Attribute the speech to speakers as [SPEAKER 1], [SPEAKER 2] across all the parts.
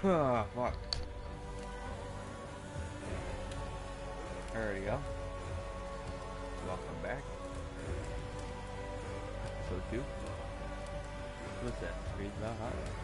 [SPEAKER 1] Oh, fuck. There we go. Welcome back. Episode 2. Assassinins Creed Vahala.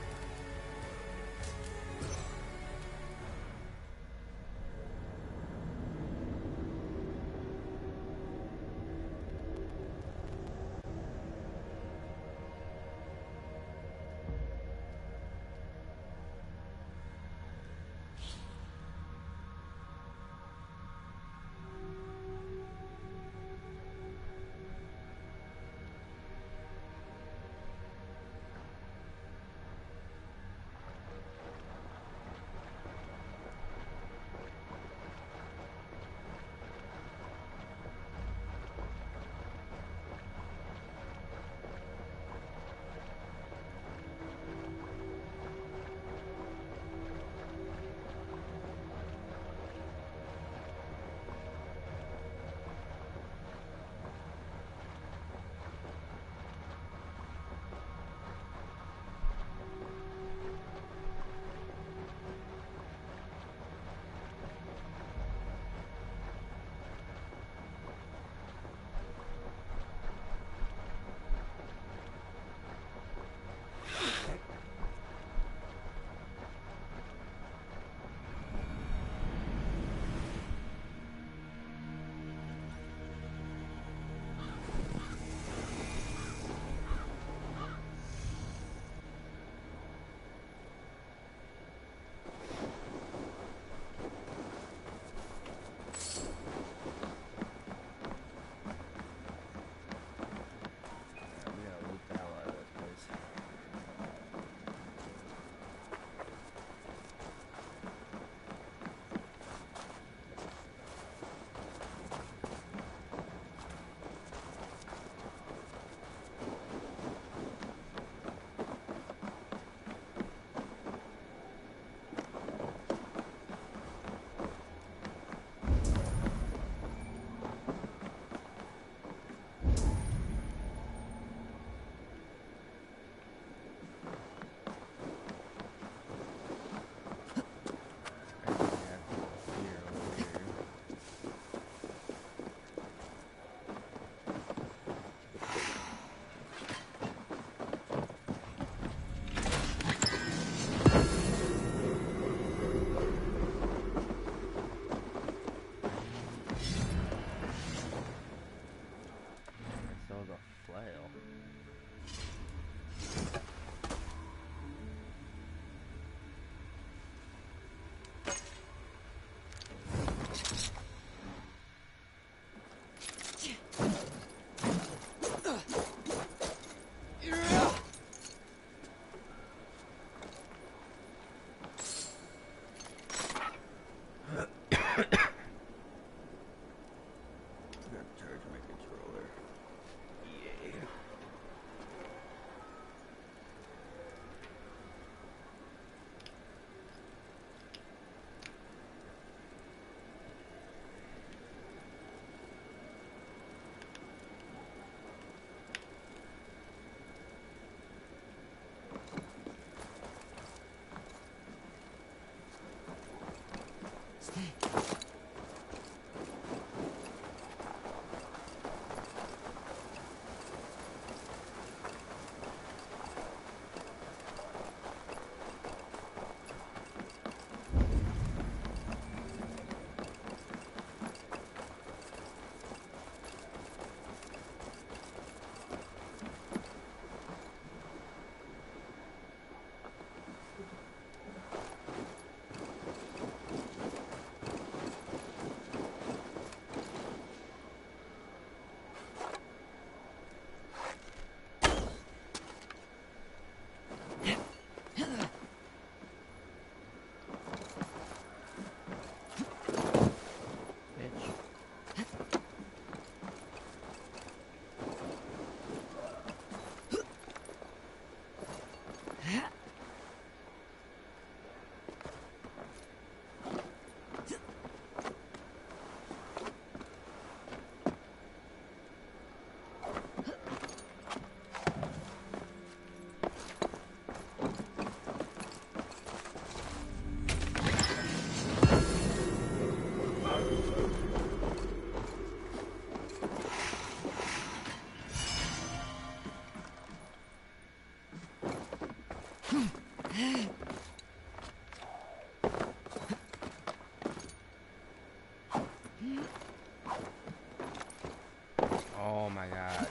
[SPEAKER 1] Oh my god.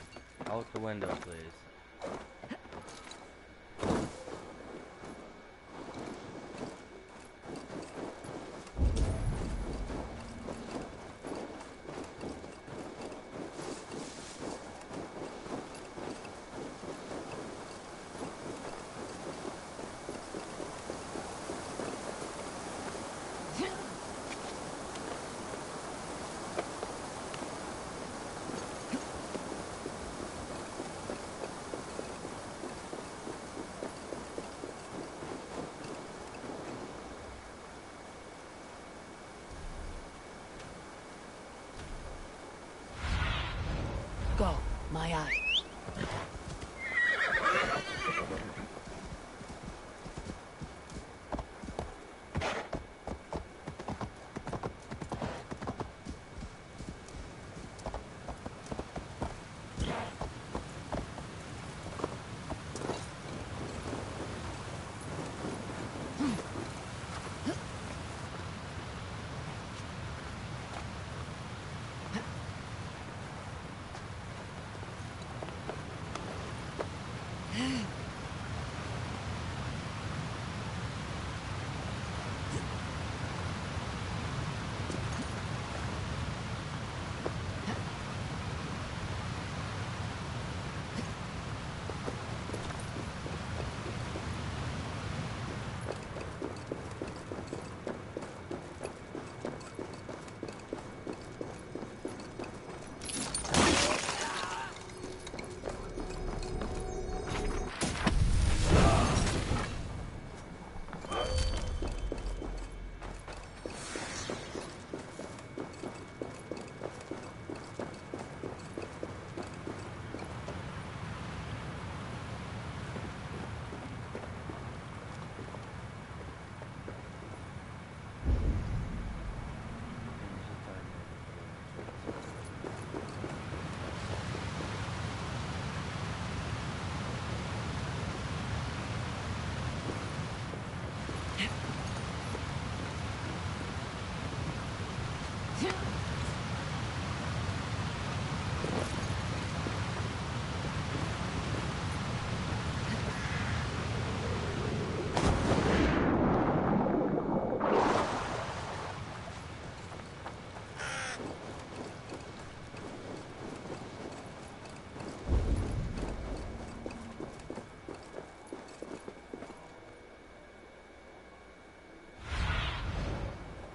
[SPEAKER 1] Out the window, please.
[SPEAKER 2] Go, my eye.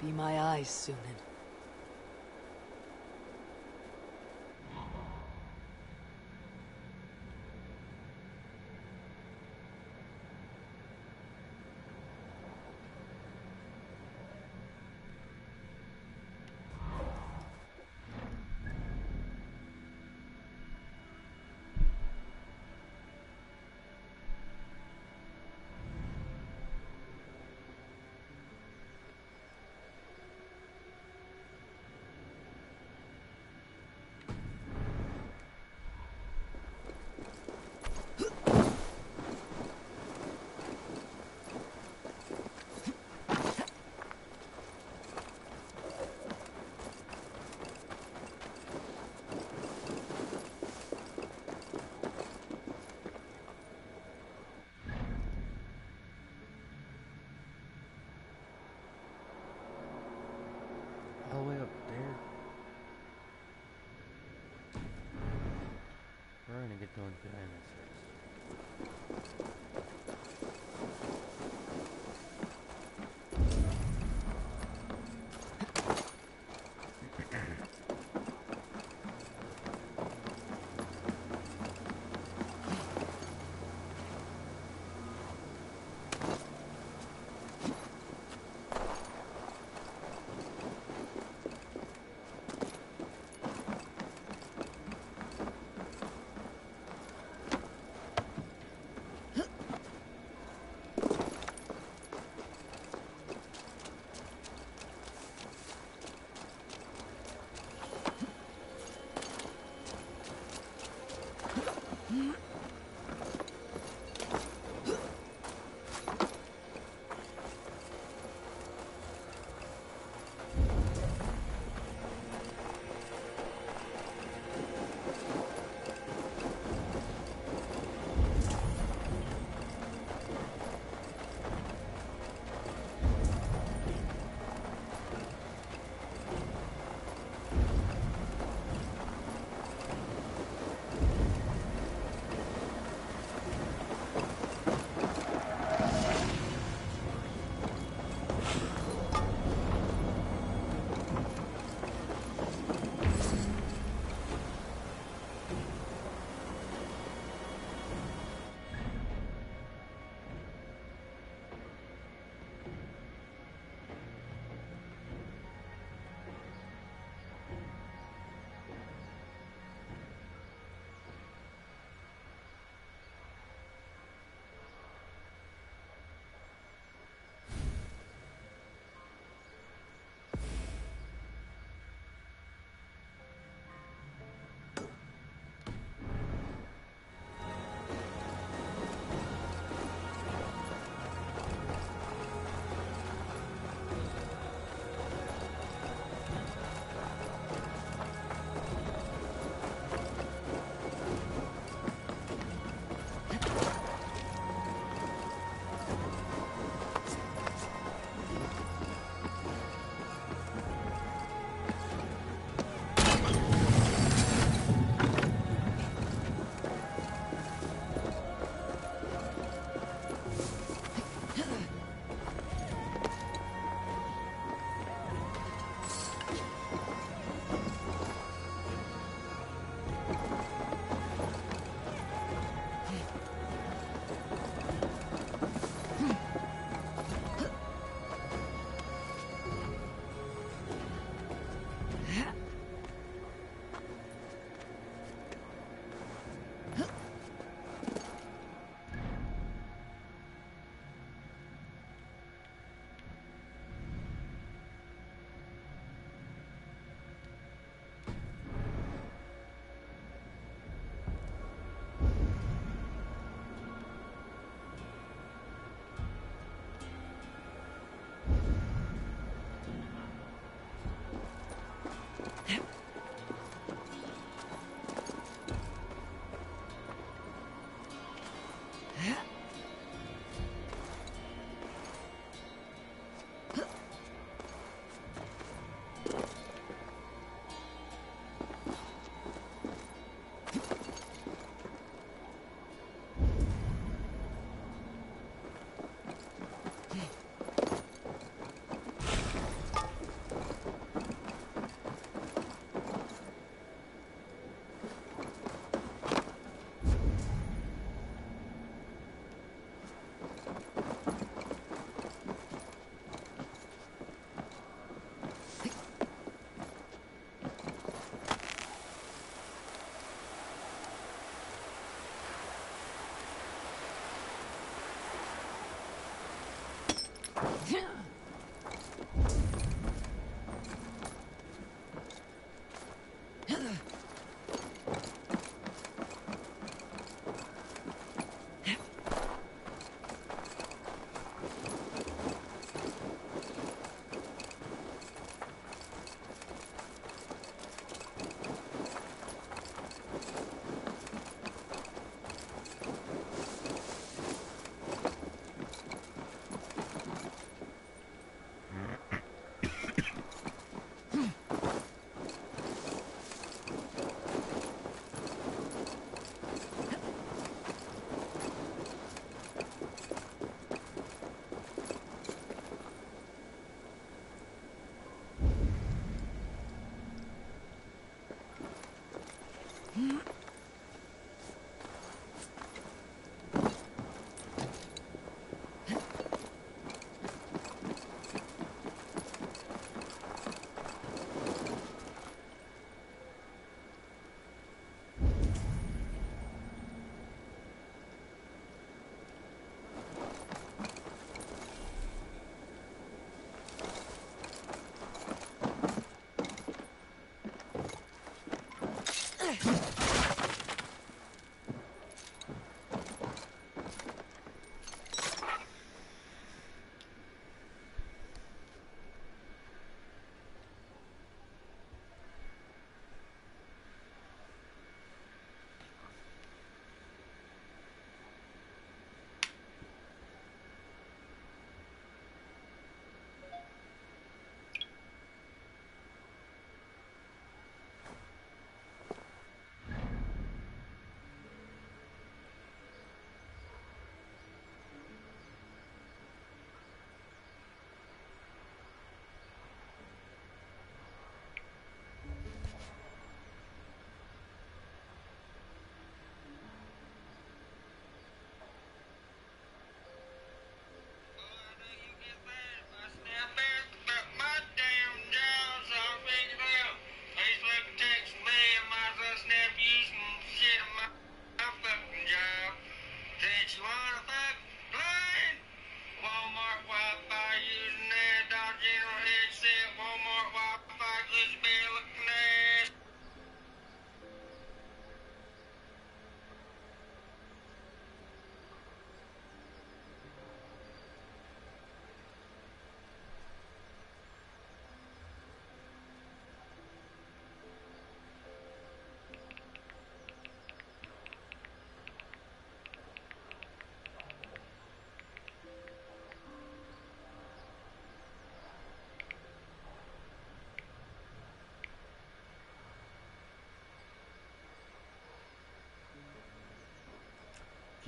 [SPEAKER 2] Be my eyes, Sunan.
[SPEAKER 1] All the way up there. We're gonna get those dinosaurs.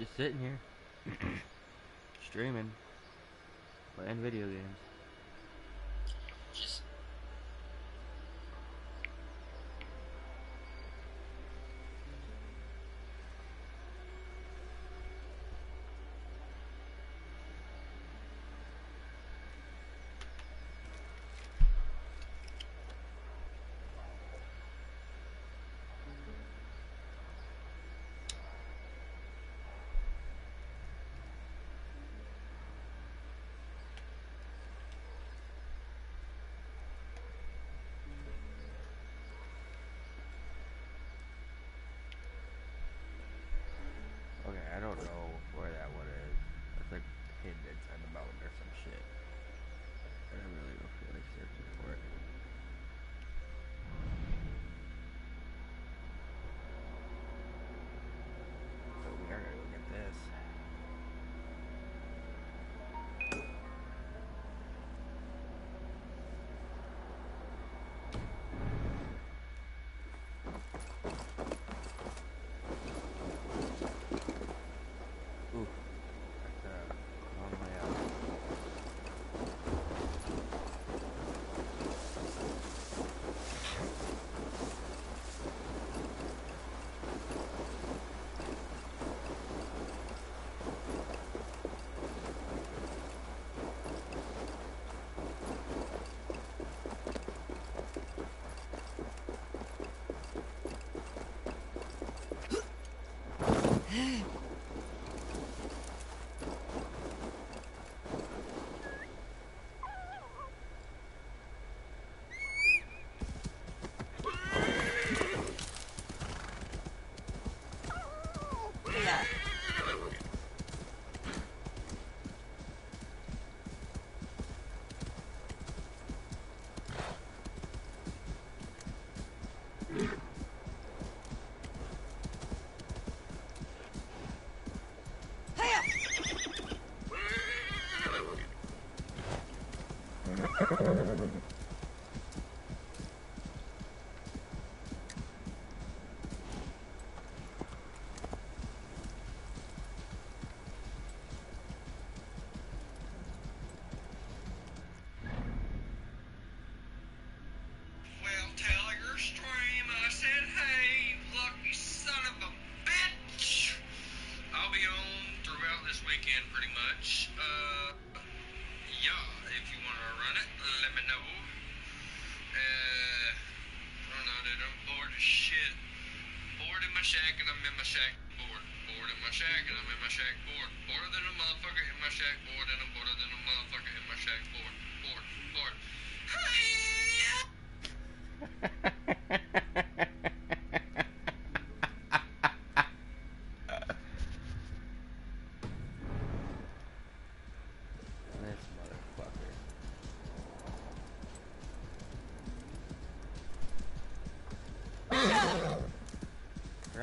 [SPEAKER 1] Just sitting here, streaming, playing video games.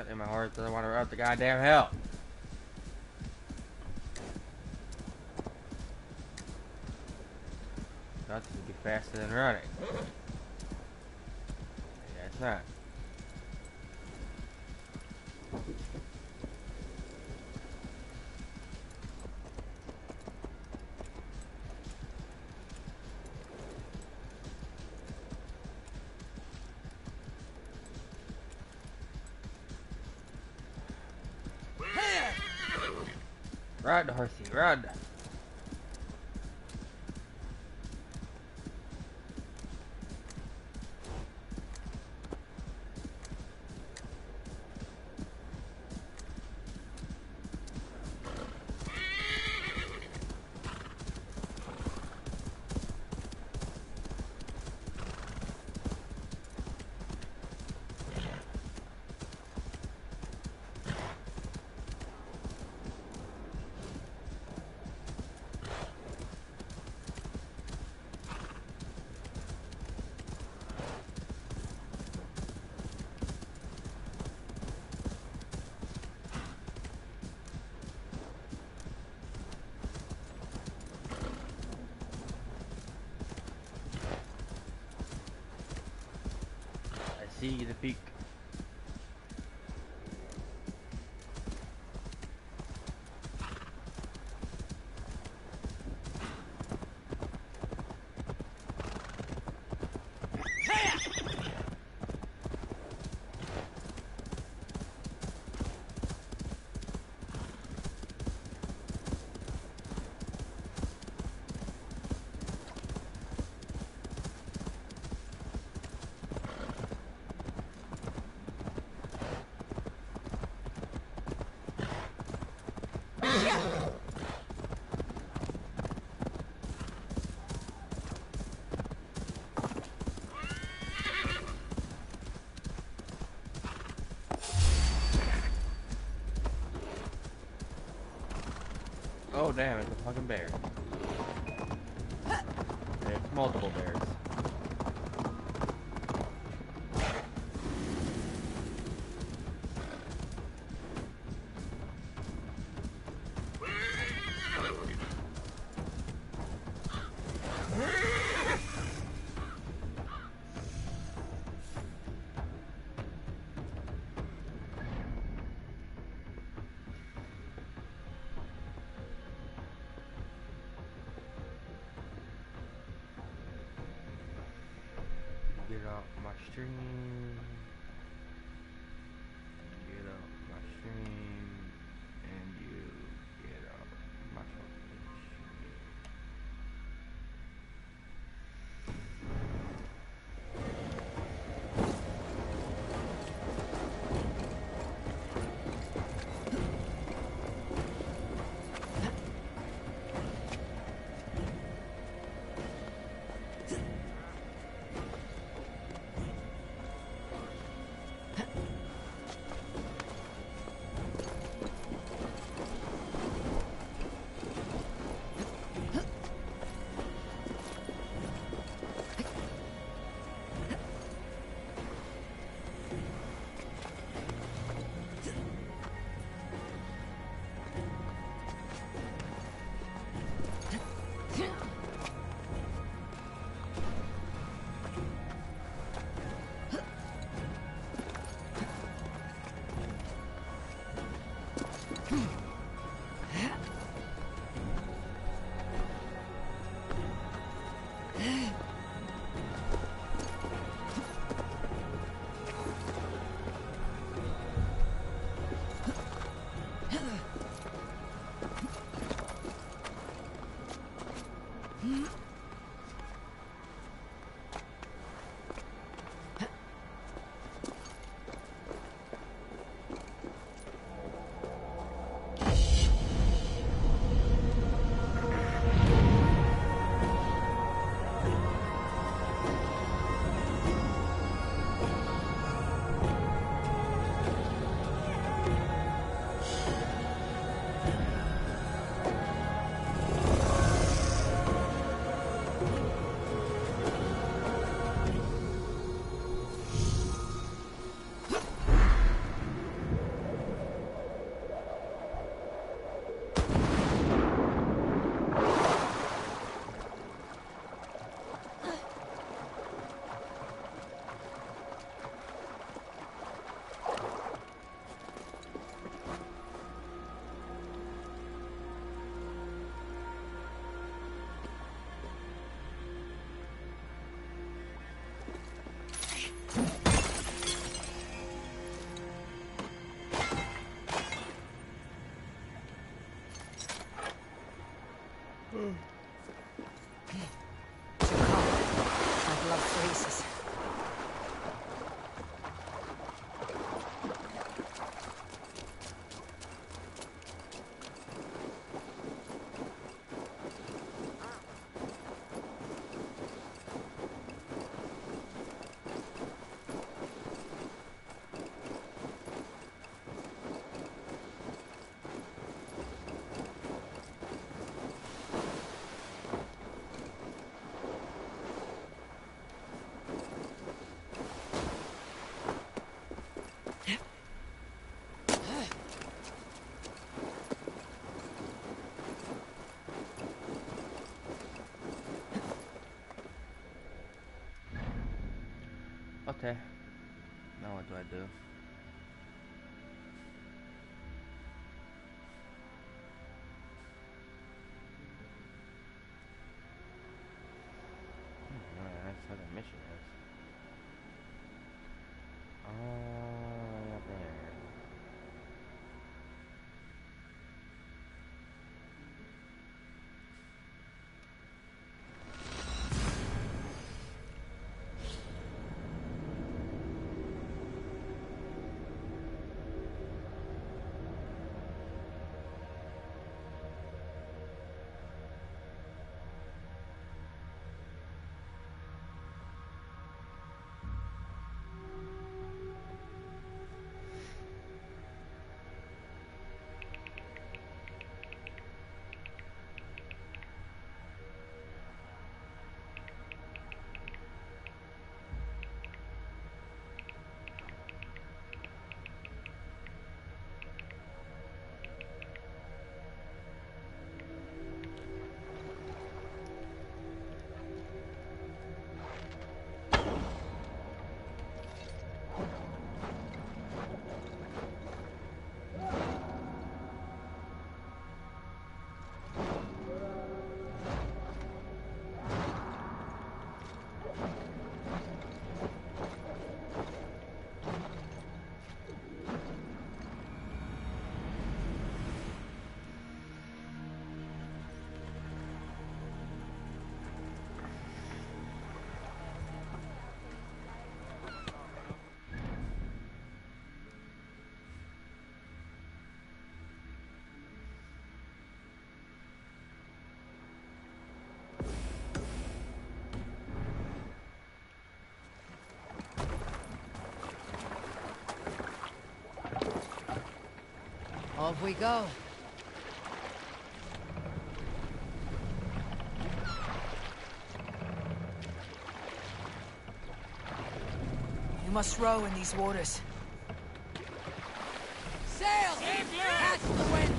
[SPEAKER 1] Apparently my horse doesn't want to run up the goddamn hill. Thought this would be faster than running. Yeah, it's not. Run, horsey, run! I see the peak. Oh damn, it's a fucking bear. It's multiple bears. Get off my stream. Get off my stream. And you get off my fucking stream. Okay. Now what do I do? That's how the mission is. Oh, right there.
[SPEAKER 2] Off we go. You must row in these waters. Sail! Catch the wind!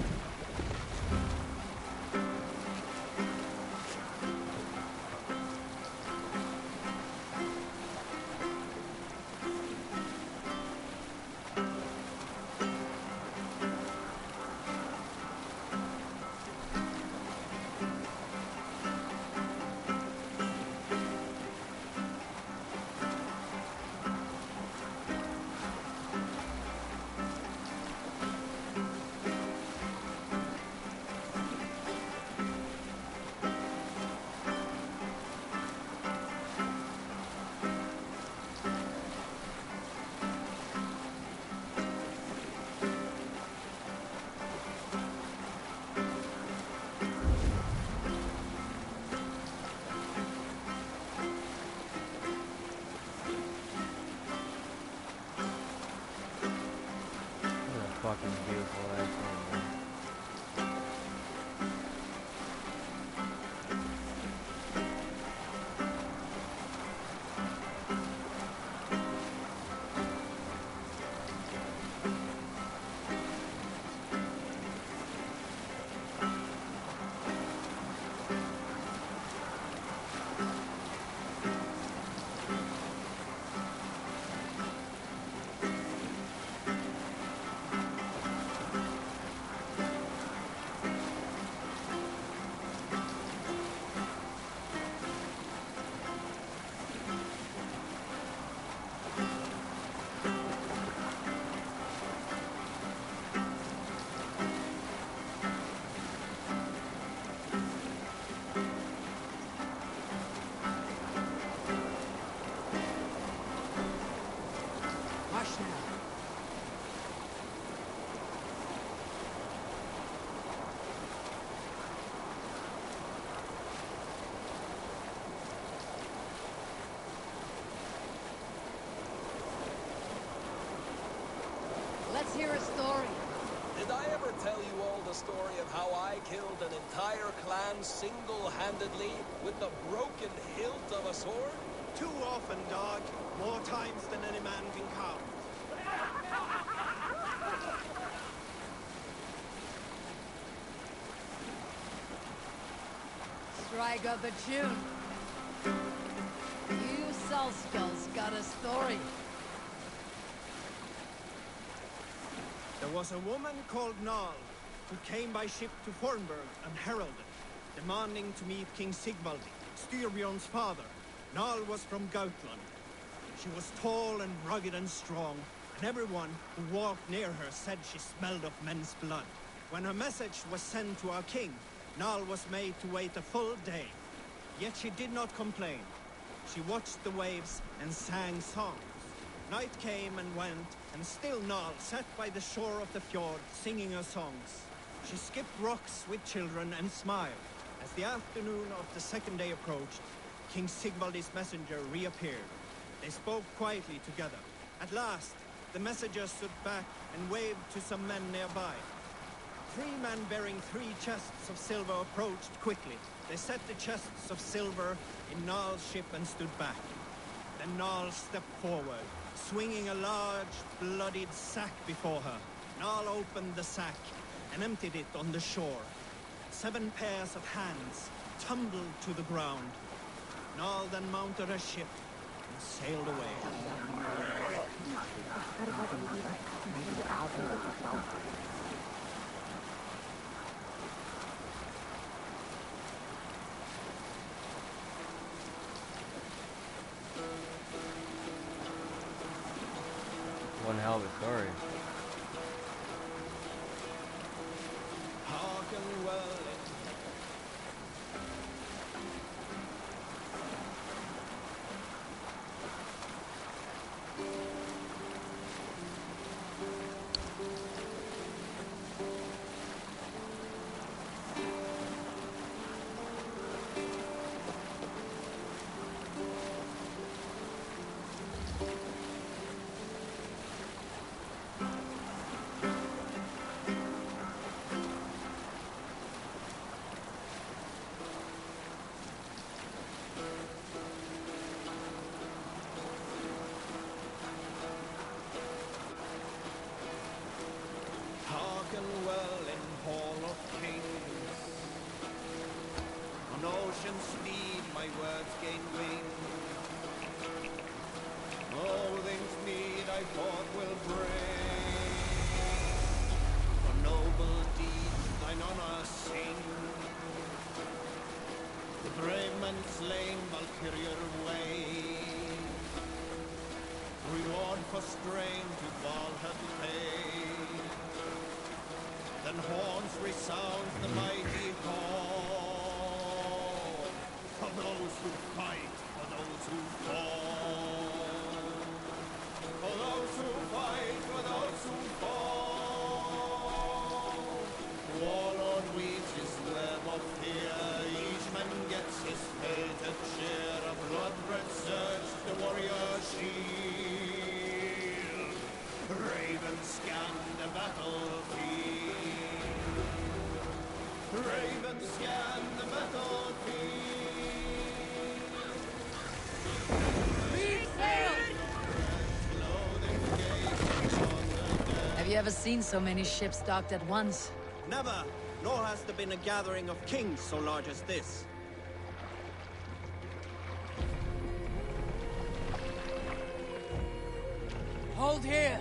[SPEAKER 1] Fucking beautiful ass thing,
[SPEAKER 2] Hush now. Let's hear a story.
[SPEAKER 3] Did I ever tell you all the story of how I killed an entire clan single-handedly with the broken hilt of a sword?
[SPEAKER 4] Too often, dog. More times than any man can count.
[SPEAKER 2] Strike up a tune. You Soul Skulls got a story.
[SPEAKER 4] There was a woman called Nal who came by ship to Fornburg and heralded, demanding to meet King Sigvaldi, Styrbjorn's father. Nal was from Gautland. She was tall and rugged and strong, and everyone who walked near her said she smelled of men's blood. When her message was sent to our king, Nal was made to wait a full day. Yet she did not complain. She watched the waves and sang songs. Night came and went, and still Nal sat by the shore of the fjord singing her songs. She skipped rocks with children and smiled. As the afternoon of the second day approached, King Sigvaldi's messenger reappeared. They spoke quietly together. At last, the messenger stood back and waved to some men nearby. 3 men bearing 3 chests of silver approached quickly. They set the chests of silver in Nal's ship and stood back. Then Nal stepped forward, swinging a large, bloodied sack before her. Nal opened the sack and emptied it on the shore. 7 pairs of hands tumbled to the ground. Nal then mounted her ship and sailed away.
[SPEAKER 1] One hell of a story.
[SPEAKER 4] Hearken well. Well in Hall of Kings. On ocean's speed my words gain wing. All things need I thought will bring. For noble deeds thine honor sing. The brave men slain Valkyrier way. Reward for strain to Valhala pay. Then horns resound the mighty horn. For those who fight, for those who fall. For those who fight, for those who fall. Warlord weaves his web of fear. Each man gets his fated share. A blood-red surge, the warrior shield. Ravens scan the battlefield. Ravens scan the battlefield.
[SPEAKER 2] Have you ever seen so many ships docked at once?
[SPEAKER 4] Never, nor has there been a gathering of kings so large as this.
[SPEAKER 2] Hold here!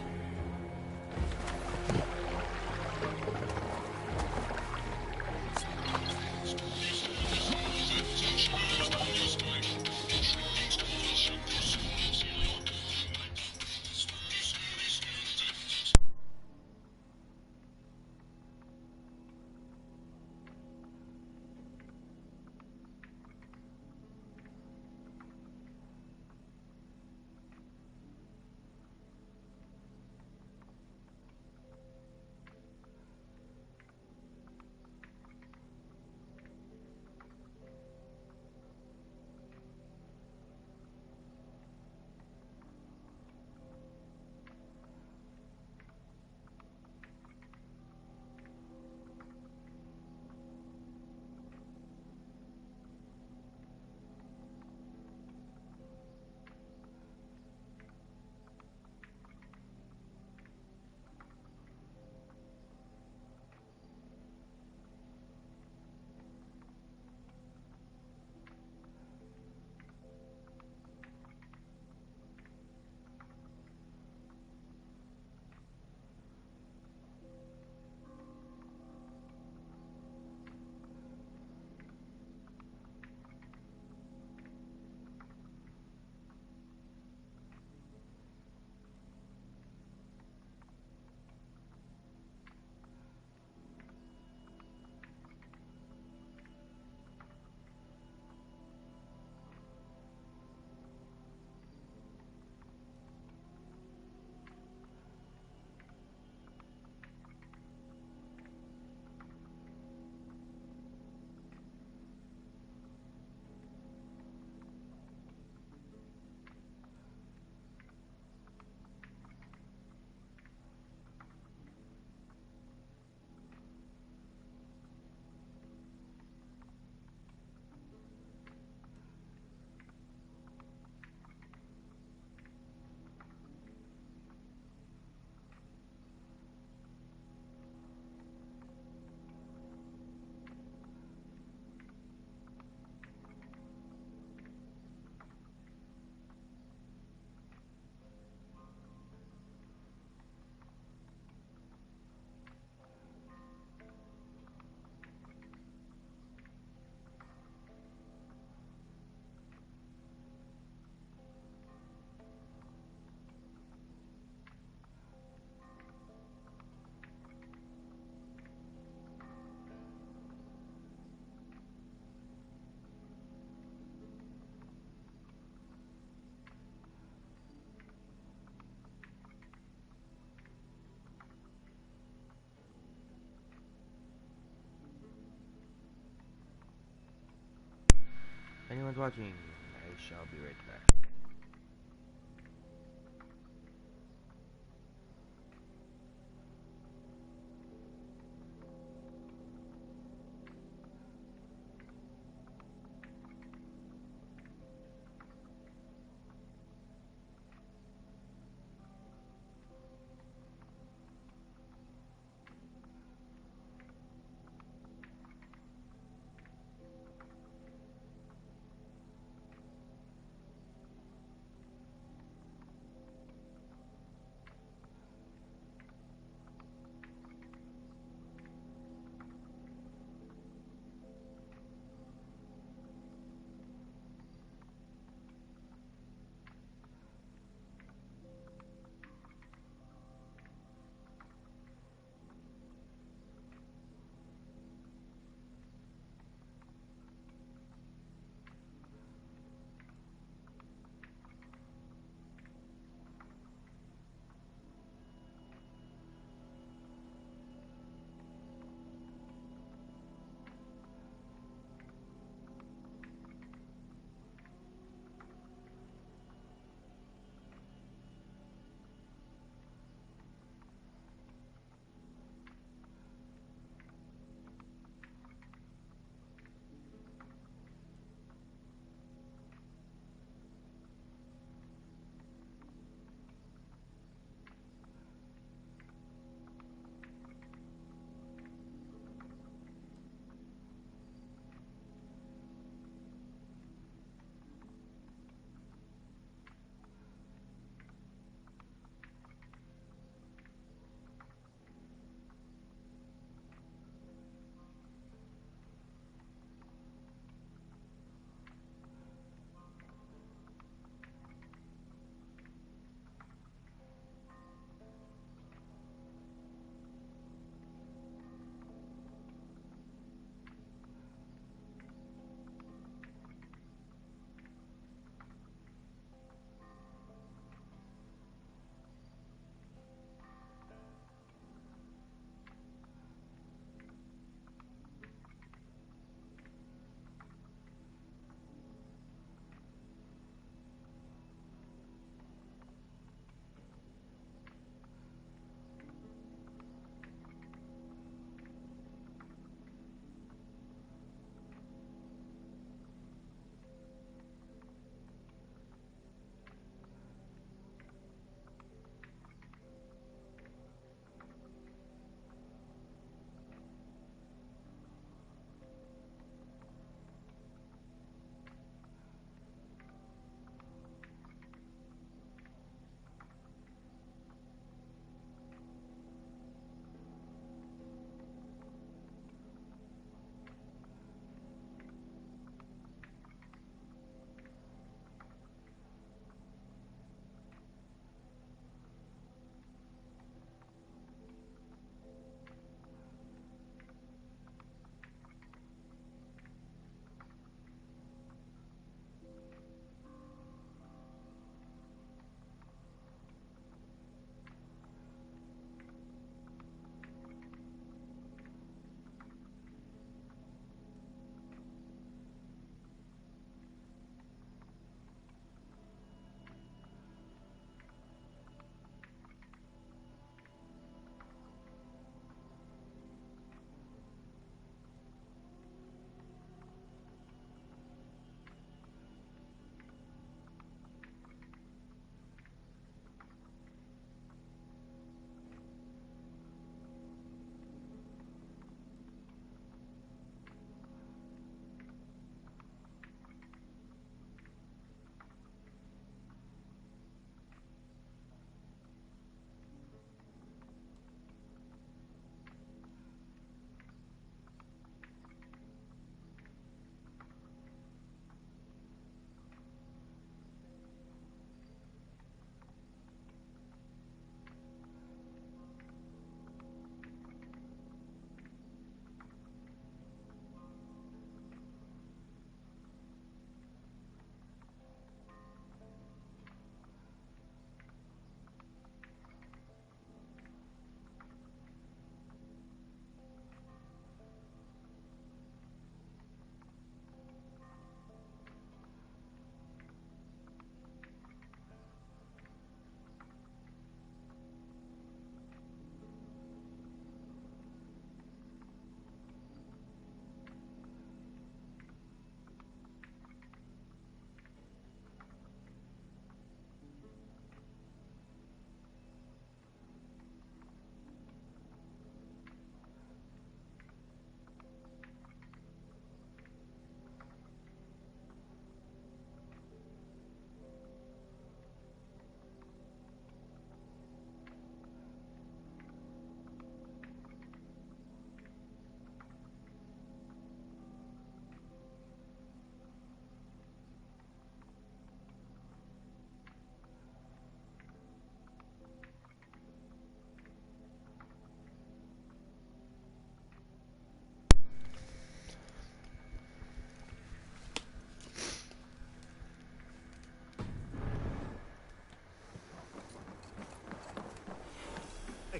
[SPEAKER 1] everyone's watching. I shall be right back.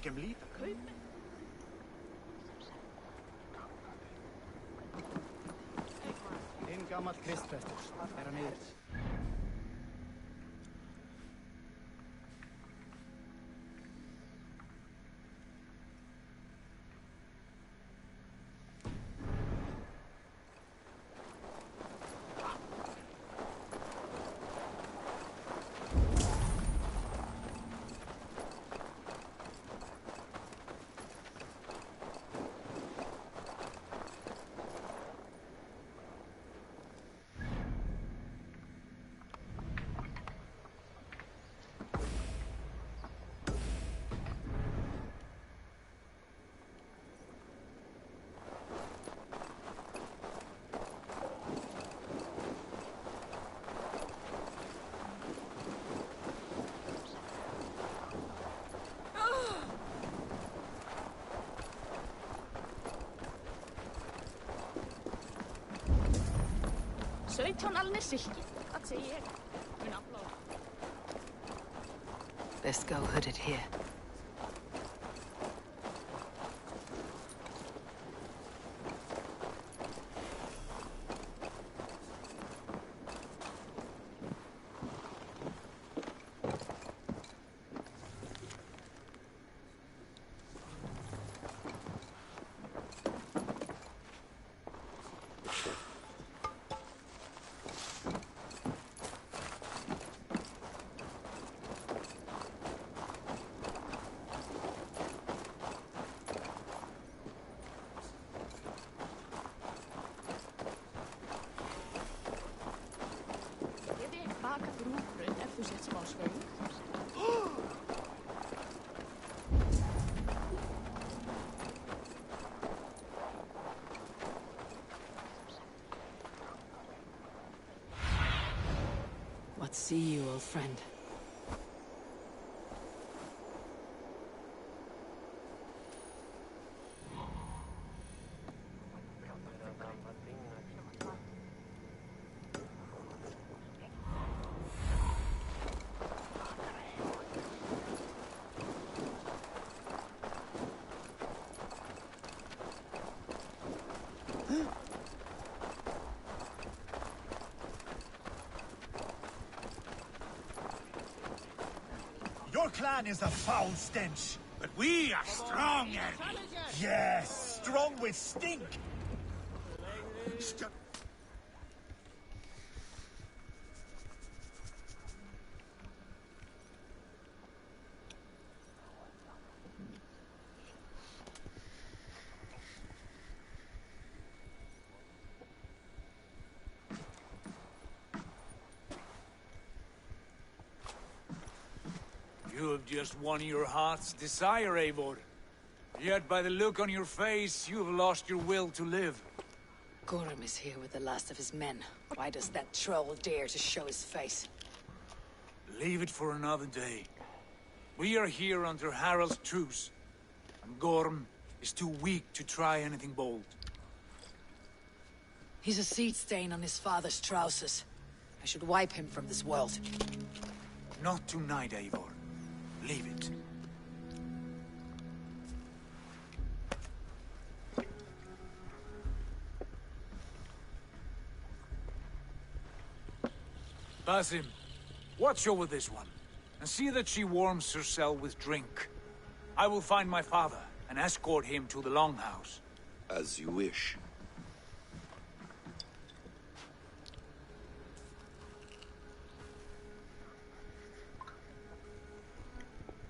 [SPEAKER 5] kan bli der. En gammal kristprestur. Er han ut?
[SPEAKER 2] Best go hooded here. What see you, old friend?
[SPEAKER 5] Your clan is a foul stench. But we are strong, Eddie. Yes, strong with stink.
[SPEAKER 6] You have just won your heart's desire, Eivor. Yet by the look on your face, you have lost your will to live.
[SPEAKER 2] Gorm is here with the last of his men. Why does that troll dare to show his face?
[SPEAKER 6] Leave it for another day. We are here under Harald's truce, and Gorm is too weak to try anything bold.
[SPEAKER 2] He's a seed stain on his father's trousers. I should wipe him from this world.
[SPEAKER 6] Not tonight, Eivor. Leave it. Basim, watch over this one, and see that she warms herself with drink. I will find my father and escort him to the Longhouse.
[SPEAKER 7] As you wish.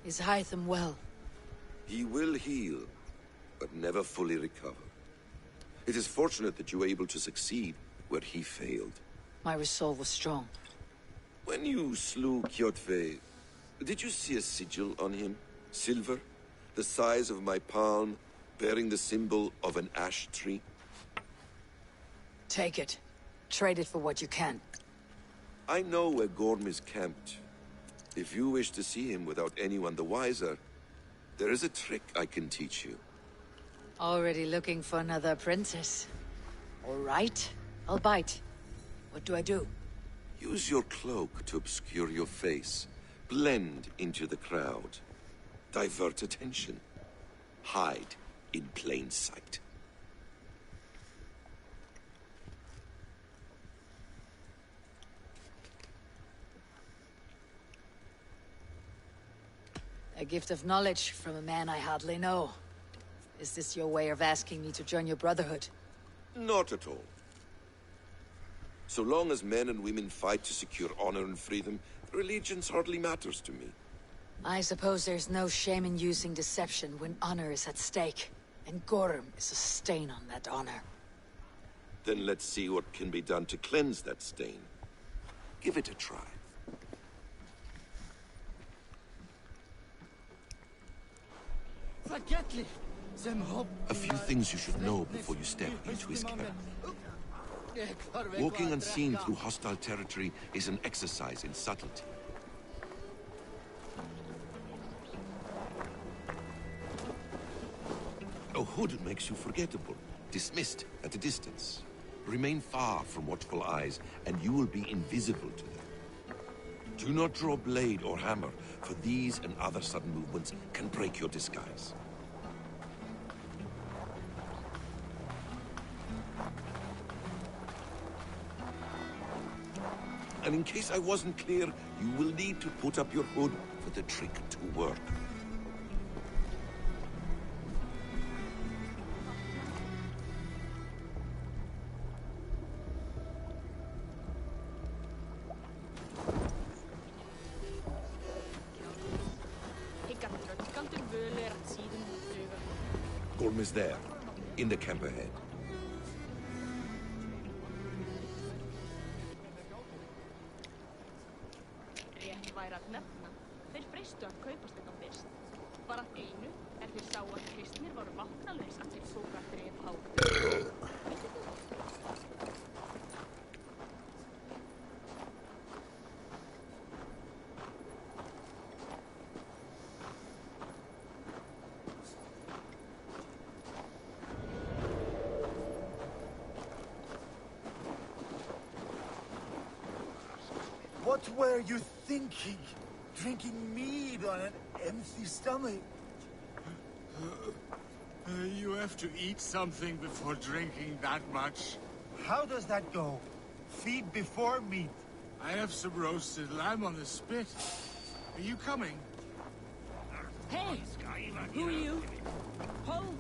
[SPEAKER 2] Is Hytham well?
[SPEAKER 7] He will heal, but never fully recover. It is fortunate that you were able to succeed where he failed.
[SPEAKER 2] My resolve was strong.
[SPEAKER 7] When you slew Kjotve, did you see a sigil on him? Silver? The size of my palm, bearing the symbol of an ash tree?
[SPEAKER 2] Take it. Trade it for what you can.
[SPEAKER 7] I know where Gorm is camped. If you wish to see him without anyone the wiser, there is a trick I can teach you.
[SPEAKER 2] Already looking for another princess. All right, I'll bite. What do I do?
[SPEAKER 7] Use your cloak to obscure your face. Blend into the crowd. Divert attention. Hide in plain sight.
[SPEAKER 2] A gift of knowledge from a man I hardly know. Is this your way of asking me to join your brotherhood?
[SPEAKER 7] Not at all. So long as men and women fight to secure honor and freedom, allegiance hardly matters to me.
[SPEAKER 2] I suppose there's no shame in using deception when honor is at stake. And Gorm is a stain on that honor.
[SPEAKER 7] Then let's see what can be done to cleanse that stain. Give it a try. A few things you should know before you step into his camp. Walking unseen through hostile territory is an exercise in subtlety. A hood makes you forgettable, dismissed at a distance. Remain far from watchful eyes, and you will be invisible to them. Do not draw blade or hammer, for these and other sudden movements can break your disguise. And in case I wasn't clear, you will need to put up your hood for the trick to work. Gorm is there, in the camp ahead.
[SPEAKER 8] Rétt væri að nefna, þeir freistu að kaupast þetta fyrst. Bara einu, þeir sáu að kristnir voru vopnalaus að þeir tóku að drepa hátt.
[SPEAKER 5] What were you thinking? Drinking mead on an empty stomach?
[SPEAKER 9] You have to eat something before drinking that much.
[SPEAKER 5] How does that go? Feed before meat.
[SPEAKER 9] I have some roasted lamb on the spit. Are you coming?
[SPEAKER 8] Hey! Who are you? Hold!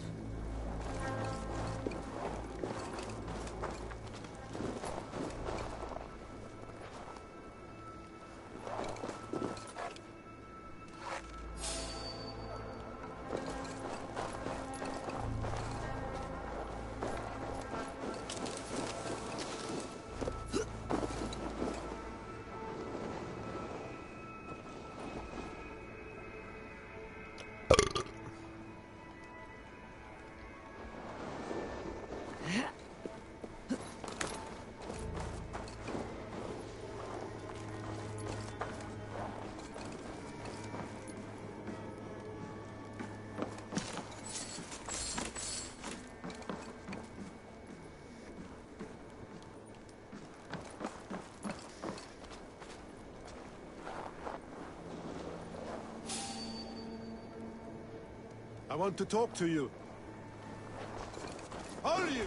[SPEAKER 10] I want to talk to you. Are you?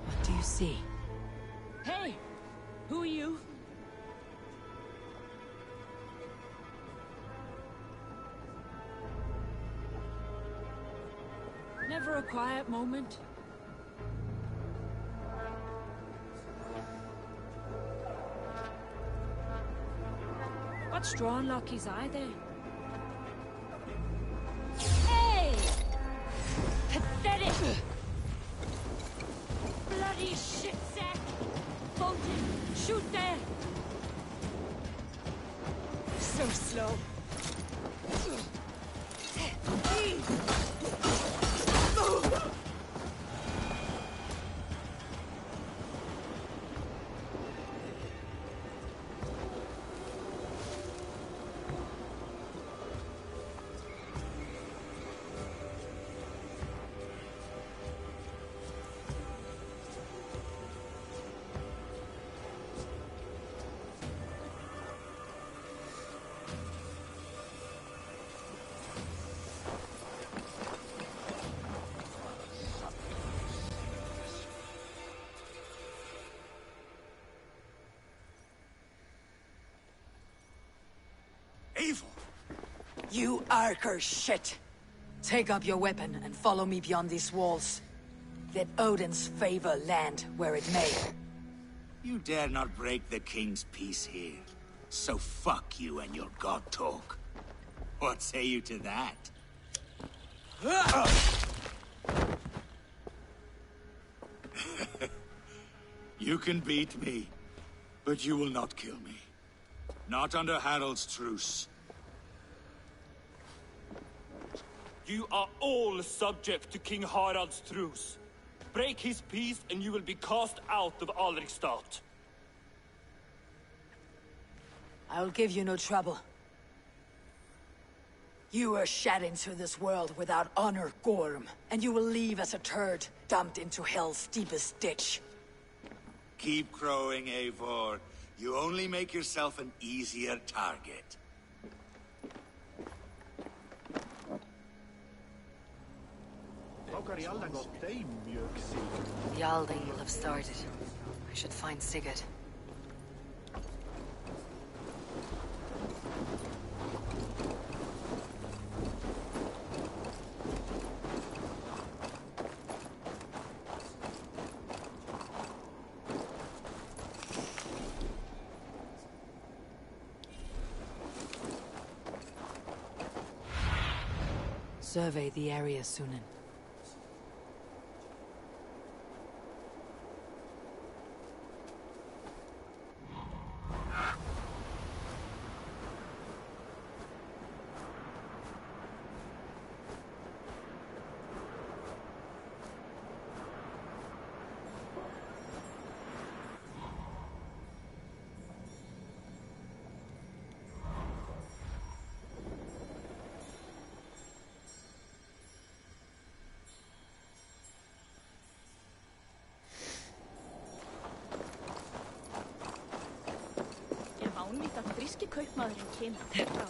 [SPEAKER 2] What do you see?
[SPEAKER 8] Hey! Who are you? Never a quiet moment. What's drawn Lockie's eye there? Hey! Pathetic! Bloody shit sack! Bolton, shoot there! So slow.
[SPEAKER 2] You Arker shit! Take up your weapon and follow me beyond these walls. Let Odin's favor land where it may.
[SPEAKER 5] You dare not break the king's peace here. So fuck you and your god talk. What say you to that? You can beat me, but you will not kill me. Not under Harald's truce.
[SPEAKER 11] You are all subject to King Harald's truce. Break his peace and you will be cast out of Alrikstad.
[SPEAKER 2] I'll give you no trouble. You were shed into this world without honor, Gorm, and you will leave as a turd, dumped into hell's deepest ditch.
[SPEAKER 5] Keep crowing, Eivor. You only make yourself an easier target.
[SPEAKER 2] The Alding will have started. I should find Sigurd. Survey the area, Sunan.
[SPEAKER 8] Vánlíkt að gríski kaupmaðurinn kemur frá.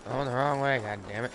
[SPEAKER 1] Going the wrong way, god damn it.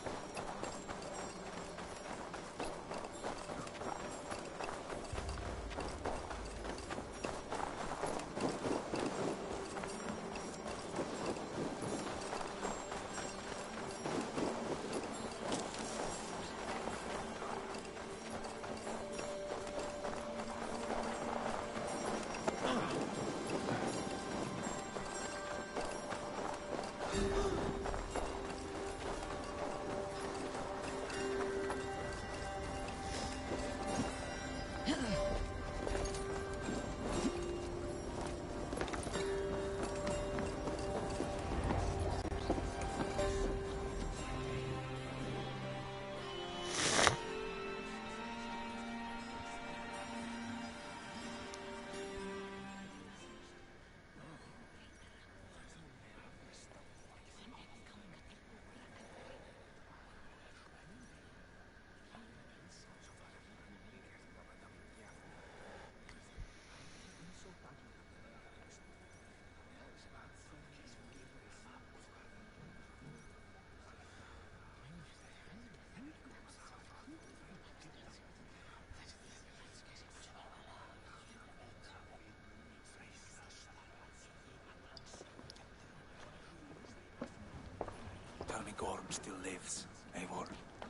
[SPEAKER 6] Tell me Gorm still lives, Eivor.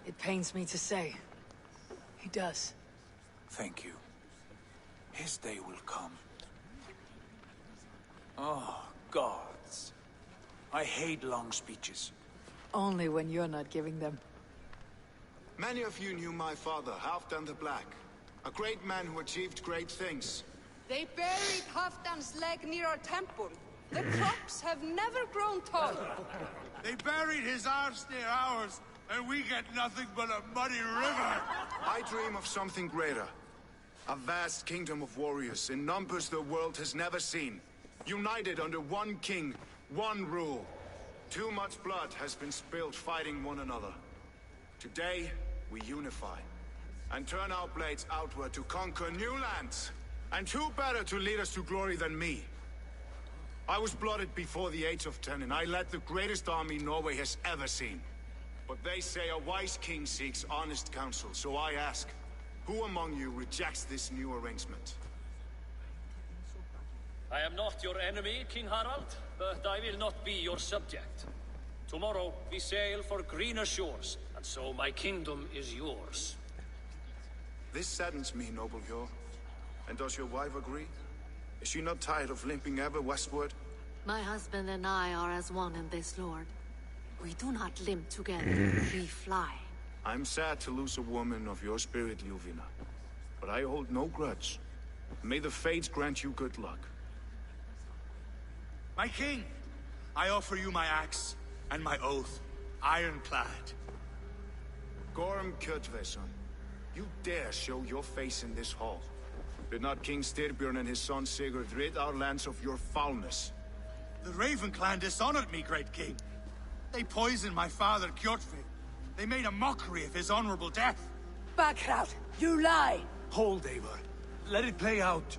[SPEAKER 2] It pains me to say. He does.
[SPEAKER 6] Thank you. His day will come. Oh, gods. I hate long speeches.
[SPEAKER 2] Only when you're not giving them.
[SPEAKER 10] Many of you knew my father, Halfdan the Black. A great man who achieved great things.
[SPEAKER 12] They buried Halfdan's leg near our temple. The crops have never grown tall.
[SPEAKER 9] They buried his arse near ours, and we get nothing but a muddy river.
[SPEAKER 10] I dream of something greater. A vast kingdom of warriors in numbers the world has never seen. United under one king, one rule. Too much blood has been spilled fighting one another. Today, we unify. And turn our blades outward to conquer new lands. And who better to lead us to glory than me? I was blooded before the age of 10, and I led the greatest army Norway has ever seen. But they say a wise king seeks honest counsel, so I ask, who among you rejects this new arrangement?
[SPEAKER 13] I am not your enemy, King Harald, but I will not be your subject. Tomorrow we sail for greener shores, and so my kingdom is yours.
[SPEAKER 10] This saddens me, noble Hjor. And does your wife agree? Is she not tired of limping ever westward?
[SPEAKER 14] My husband and I are as one in this, Lord. We do not limp together, we fly.
[SPEAKER 10] I'm sad to lose a woman of your spirit, Ljuvina. But I hold no grudge. May the fates grant you good luck.
[SPEAKER 9] My king, I offer you my axe and my oath, ironclad.
[SPEAKER 10] Gorm Kjotveson, you dare show your face in this hall. Did not King Styrbjörn and his son Sigurd rid our lands of your foulness?
[SPEAKER 9] The Raven clan dishonored me, great king. They poisoned my father, Kjotve. They made a mockery of his honorable death.
[SPEAKER 2] Backhout, you lie!
[SPEAKER 6] Hold, Eivor. Let it play out.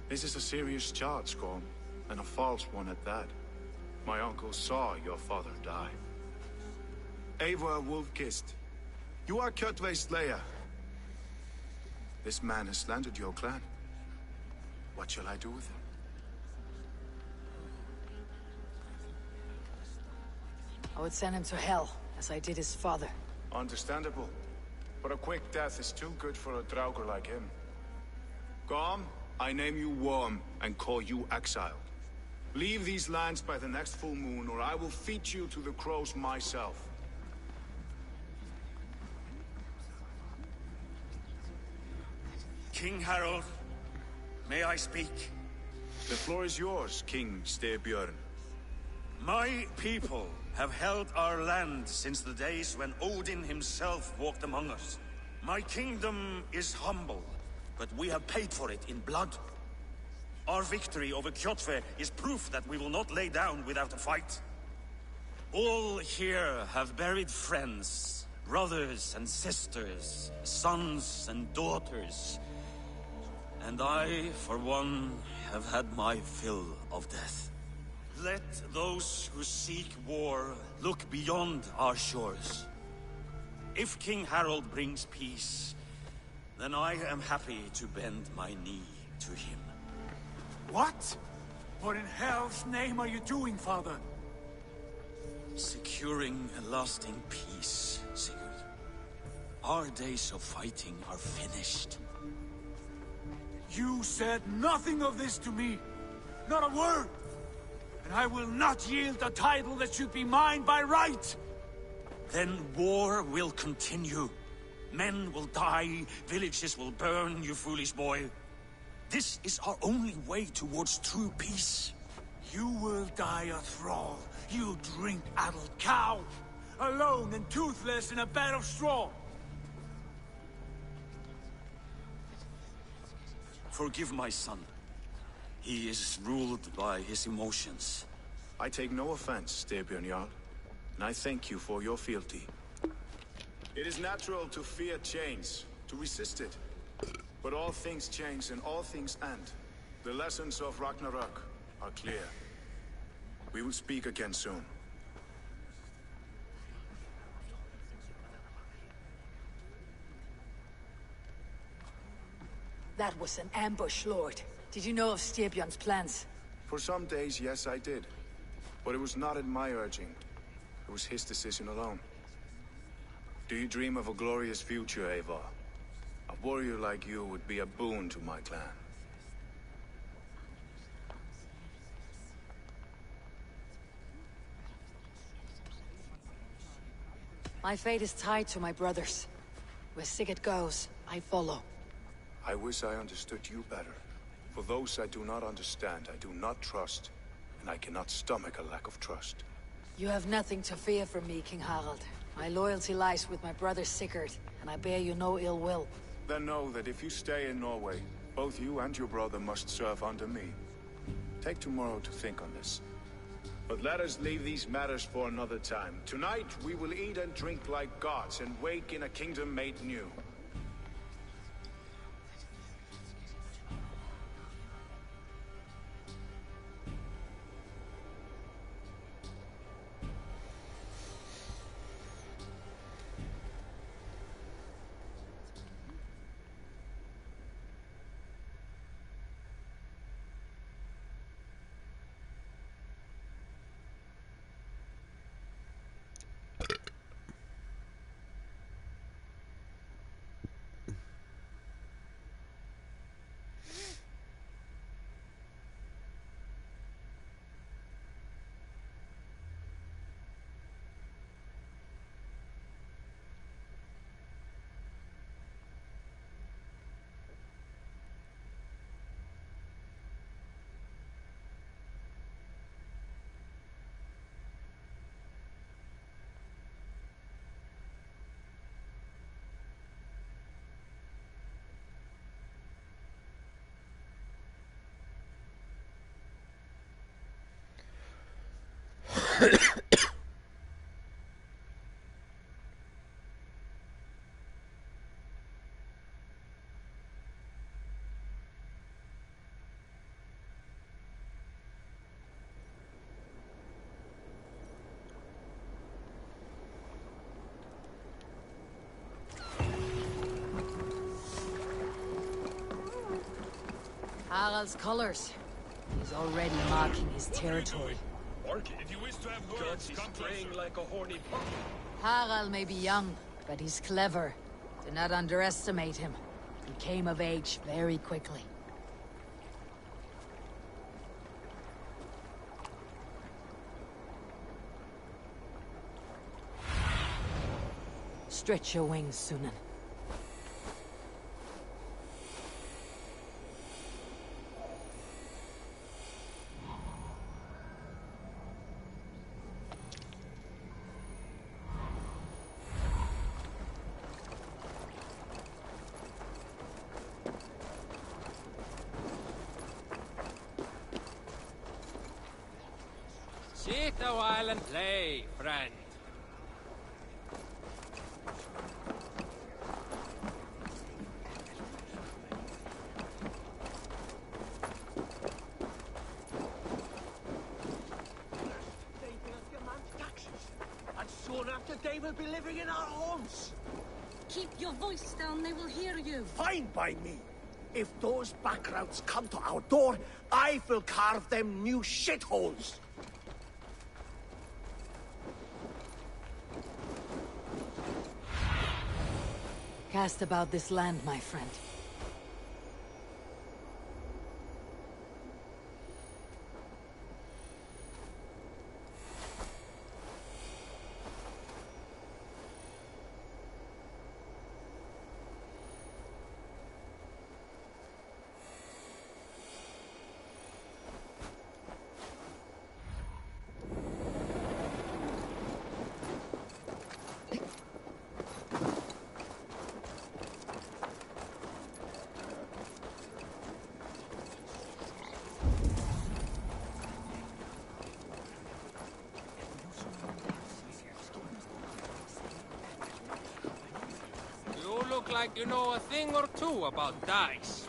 [SPEAKER 10] This is a serious charge, Gorm, and a false one at that. My uncle saw your father die. Eivor Wolf-Kissed, you are Kjotve's slayer. This man has slandered your clan. What shall I do with him?
[SPEAKER 2] I would send him to hell, as I did his father.
[SPEAKER 10] Understandable. But a quick death is too good for a Draugr like him. Gorm, I name you Worm and call you exiled. Leave these lands by the next full moon, or I will feed you to the crows myself.
[SPEAKER 5] King Harald, may I speak?
[SPEAKER 10] The floor is yours, King Styrbjörn.
[SPEAKER 5] My people have held our land since the days when Odin himself walked among us. My kingdom is humble, but we have paid for it in blood. Our victory over Kjotve is proof that we will not lay down without a fight. All here have buried friends, brothers and sisters, sons and daughters. And I, for one, have had my fill of death. Let those who seek war look beyond our shores. If King Harald brings peace, then I am happy to bend my knee to him.
[SPEAKER 6] What? What in hell's name are you doing, father?
[SPEAKER 5] Securing a lasting peace, Sigurd. Our days of fighting are finished.
[SPEAKER 6] You said nothing of this to me. Not a word. And I will not yield a title that should be mine by right.
[SPEAKER 5] Then war will continue. Men will die, villages will burn, you foolish boy. This is our only way towards true peace.
[SPEAKER 6] You will die a thrall. You drink-addled cow. Alone and toothless in a bed of straw.
[SPEAKER 5] Forgive my son. He is ruled by his emotions.
[SPEAKER 10] I take no offense, Styrbjörn Jarl, and I thank you for your fealty. It is natural to fear change, to resist it. But all things change and all things end. The lessons of Ragnarok are clear. We will speak again soon.
[SPEAKER 2] That was an ambush, Lord. Did you know of Styrbjörn's plans?
[SPEAKER 10] For some days, yes, I did. But it was not at my urging. It was his decision alone. Do you dream of a glorious future, Eivor? A warrior like you would be a boon to my clan.
[SPEAKER 2] My fate is tied to my brothers. Where Sigurd goes, I follow.
[SPEAKER 10] I wish I understood you better. For those I do not understand, I do not trust, and I cannot stomach a lack of trust.
[SPEAKER 2] You have nothing to fear from me, King Harald. My loyalty lies with my brother Sigurd, and I bear you no ill will.
[SPEAKER 10] Then know that if you stay in Norway, both you and your brother must serve under me. Take tomorrow to think on this. But let us leave these matters for another time. Tonight, we will eat and drink like gods and wake in a kingdom made new.
[SPEAKER 2] Harald's colors. He's already marking his territory.
[SPEAKER 3] If you wish to have words, come playing like a horny puppy.
[SPEAKER 2] Harald may be young, but he's clever. Do not underestimate him. He came of age very quickly. Stretch your wings, Sunan.
[SPEAKER 3] Sit a while and play, friend.
[SPEAKER 15] And soon after they will be living in our homes.
[SPEAKER 14] Keep your voice down, they will hear you.
[SPEAKER 15] Fine by me. If those backgrounds come to our door, I will carve them new shitholes.
[SPEAKER 2] Cast about this land, my friend.
[SPEAKER 3] You look like you know a thing or two about dice.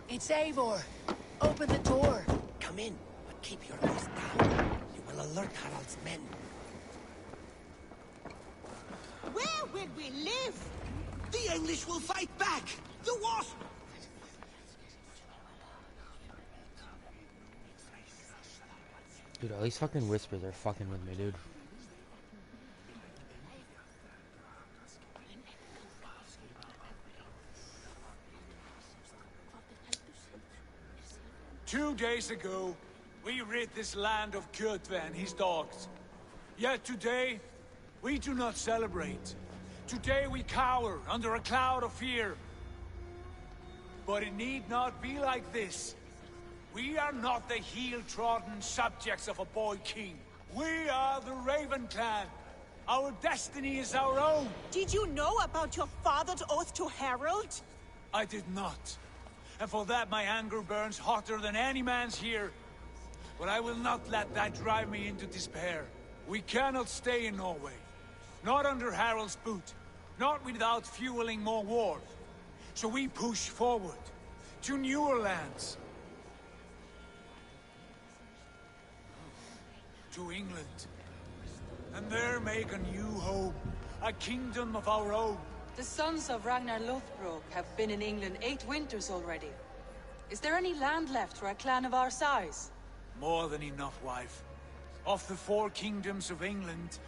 [SPEAKER 15] It's Eivor. Open the door. Come in, but keep your voice down. You will alert Harald's men.
[SPEAKER 16] Where will we live?
[SPEAKER 15] The English will fight back! The wasp!
[SPEAKER 1] Dude, all these fucking whispers are fucking with me, dude.
[SPEAKER 6] Two days ago, we rid this land of Kjotve and his dogs. Yet today, we do not celebrate. Today we cower under a cloud of fear. But it need not be like this. We are not the heel-trodden subjects of a boy king. We are the Raven clan. Our destiny is our own.
[SPEAKER 16] Did you know about your father's oath to Harald?
[SPEAKER 6] I did not. And for that my anger burns hotter than any man's here. But I will not let that drive me into despair. We cannot stay in Norway. Not under Harald's boot. Not without fueling more war. So we push forward to newer lands. To England. And there make a new home. A kingdom of our own.
[SPEAKER 17] The sons of Ragnar Lothbrok have been in England 8 winters already. Is there any land left for a clan of our size?
[SPEAKER 6] More than enough, wife. Of the 4 kingdoms of England,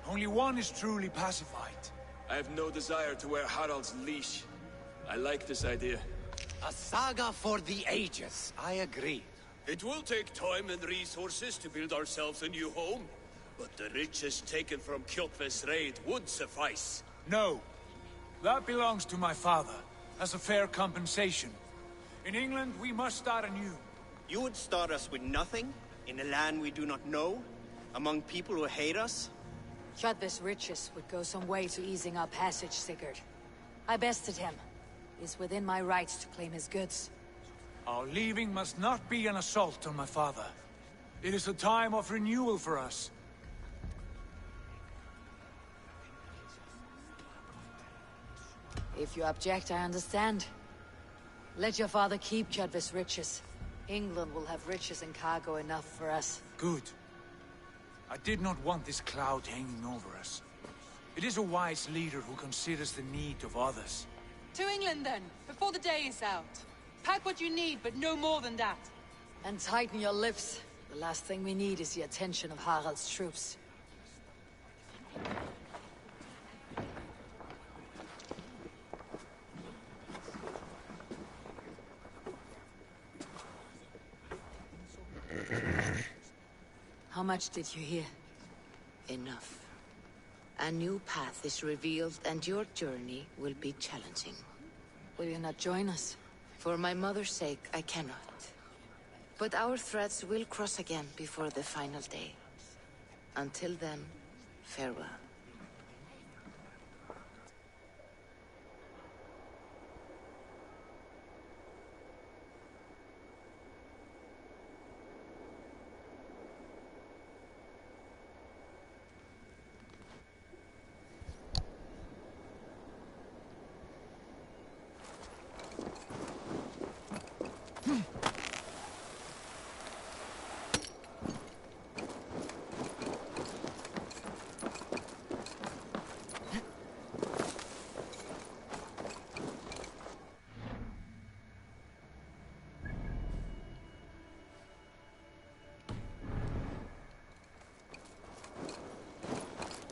[SPEAKER 6] only one is truly pacified.
[SPEAKER 3] I have no desire to wear Harald's leash. I like this idea.
[SPEAKER 15] A saga for the ages, I agree.
[SPEAKER 13] It will take time and resources to build ourselves a new home, but the riches taken from Kjotve's raid would suffice.
[SPEAKER 6] No. That belongs to my father, as a fair compensation. In England, we must start anew.
[SPEAKER 18] You would start us with nothing? In a land we do not know? Among people who hate us?
[SPEAKER 2] Kjotve's riches would go some way to easing our passage, Sigurd. I bested him. It's within my rights to claim his goods.
[SPEAKER 6] Our leaving must not be an assault on my father. It is a time of renewal for us.
[SPEAKER 2] If you object, I understand. Let your father keep Kjotve's riches. England will have riches and cargo enough for us.
[SPEAKER 6] Good. I did not want this cloud hanging over us. It is a wise leader who considers the need of others.
[SPEAKER 17] To England, then, before the day is out. Pack what you need, but no more than that.
[SPEAKER 2] And tighten your lips. The last thing we need is the attention of Harald's troops. How much did you hear?
[SPEAKER 19] Enough. A new path is revealed, and your journey will be challenging.
[SPEAKER 2] Will you not join us?
[SPEAKER 19] For my mother's sake, I cannot. But our threads will cross again before the final day. Until then, farewell.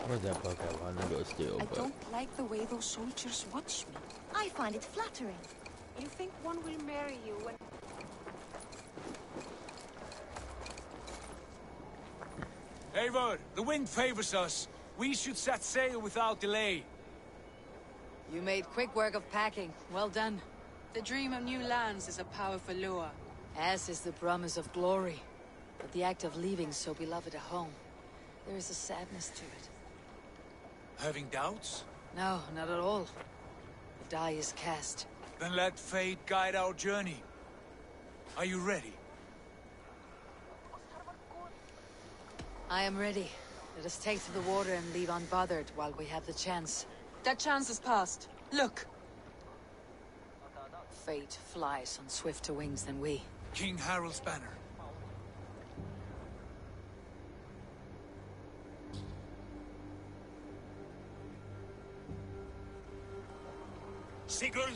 [SPEAKER 1] Where's that bug at? I know it's still,
[SPEAKER 20] I
[SPEAKER 1] but...
[SPEAKER 20] don't like the way those soldiers watch me.
[SPEAKER 12] I find it flattering. You think one will marry you when...
[SPEAKER 6] Eivor, the wind favors us. We should set sail without delay.
[SPEAKER 2] You made quick work of packing. Well done.
[SPEAKER 17] The dream of new lands is a powerful lure.
[SPEAKER 2] As is the promise of glory. But the act of leaving so beloved a home, there is a sadness to it.
[SPEAKER 6] Having doubts?
[SPEAKER 2] No, not at all. The die is cast.
[SPEAKER 6] Then let fate guide our journey. Are you ready?
[SPEAKER 2] I am ready. Let us take to the water and leave unbothered while we have the chance.
[SPEAKER 17] That chance is past. Look!
[SPEAKER 2] Fate flies on swifter wings than we.
[SPEAKER 6] King Harald's banner.
[SPEAKER 5] Sigurd,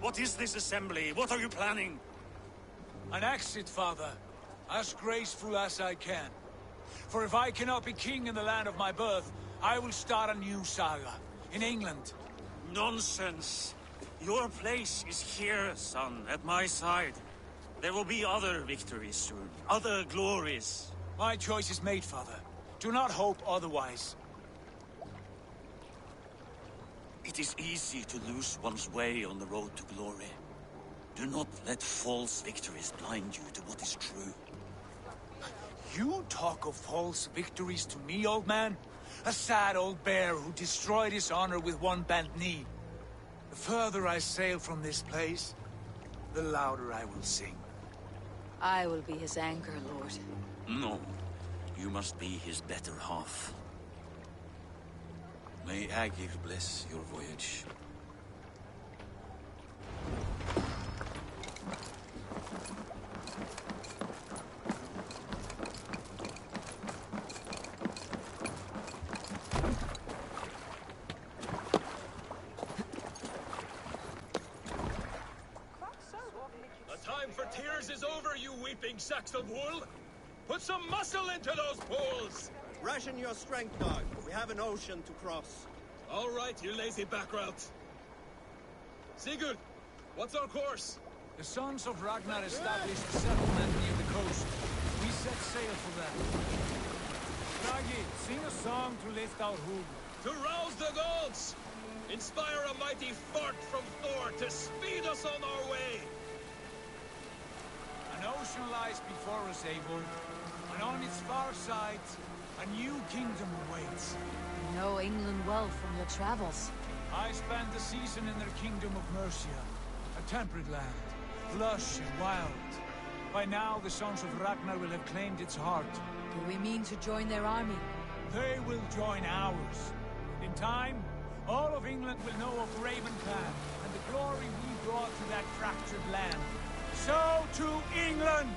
[SPEAKER 5] what is this assembly? What are you planning?
[SPEAKER 6] An exit, father. As graceful as I can. For if I cannot be king in the land of my birth, I will start a new saga. In England.
[SPEAKER 5] Nonsense. Your place is here, son, at my side. There will be other victories soon. Other glories.
[SPEAKER 6] My choice is made, father. Do not hope otherwise.
[SPEAKER 5] It is easy to lose one's way on the road to glory. Do not let false victories blind you to what is true.
[SPEAKER 6] You talk of false victories to me, old man? A sad old bear who destroyed his honor with one bent knee. The further I sail from this place, the louder I will sing.
[SPEAKER 2] I will be his anchor, Lord.
[SPEAKER 5] No. You must be his better half. May Agir bless your voyage.
[SPEAKER 3] The time for tears is over, you weeping sacks of wool! Put some muscle into those poles!
[SPEAKER 4] Ration your strength, dog. We have an ocean to cross.
[SPEAKER 3] All right, you lazy backrout. Sigurd, what's our course?
[SPEAKER 6] The sons of Ragnar established a settlement near the coast. We set sail for that. Bragi, sing a song to lift our hood.
[SPEAKER 3] To rouse the gods! Inspire a mighty fart from Thor to speed us on our way!
[SPEAKER 6] An ocean lies before us, Eivor, and on its far side, a new kingdom awaits.
[SPEAKER 2] You know England well from your travels.
[SPEAKER 6] I spent the season in their kingdom of Mercia, a temperate land, lush and wild. By now, the sons of Ragnar will have claimed its heart.
[SPEAKER 2] Do we mean to join their army?
[SPEAKER 6] They will join ours. In time, all of England will know of Raven Clan and the glory we brought to that fractured land. So to England!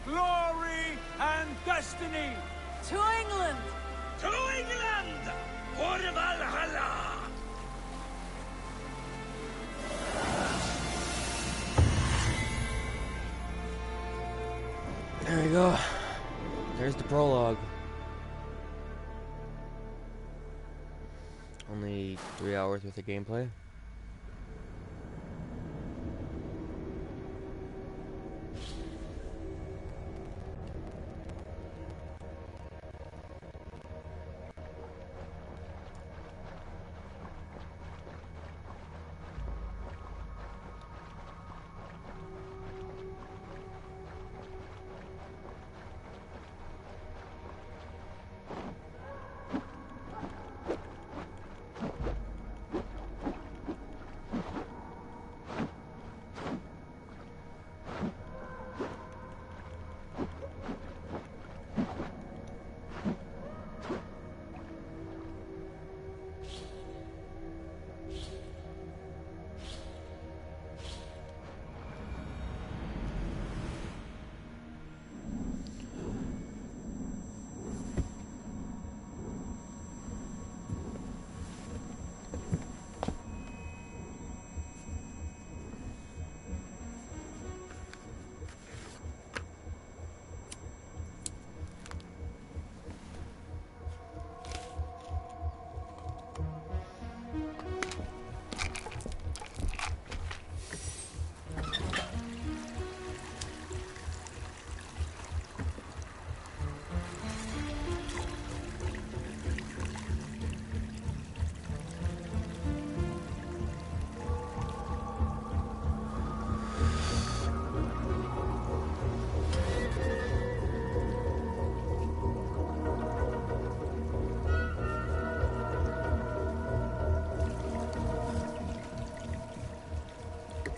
[SPEAKER 6] Glory and destiny!
[SPEAKER 2] To England!
[SPEAKER 5] To England! For Valhalla!
[SPEAKER 1] There we go. There's the prologue. Only 3 hours worth of gameplay.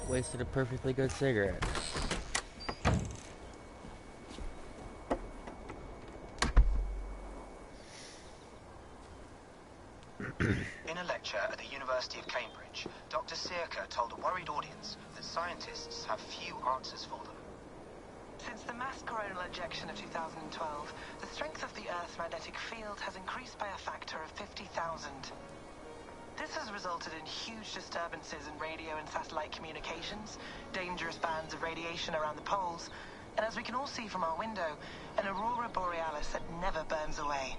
[SPEAKER 1] Wasted a perfectly good cigarette.
[SPEAKER 21] In a lecture at the University of Cambridge, Dr. Circa told a worried audience that scientists have few answers for them.
[SPEAKER 22] Since the mass coronal ejection of 2012, the strength of the Earth's magnetic field has increased by a factor of 50,000. This has resulted in huge disturbances in radio and satellite communications, dangerous bands of radiation around the poles, and as we can all see from our window, an aurora borealis that never burns away.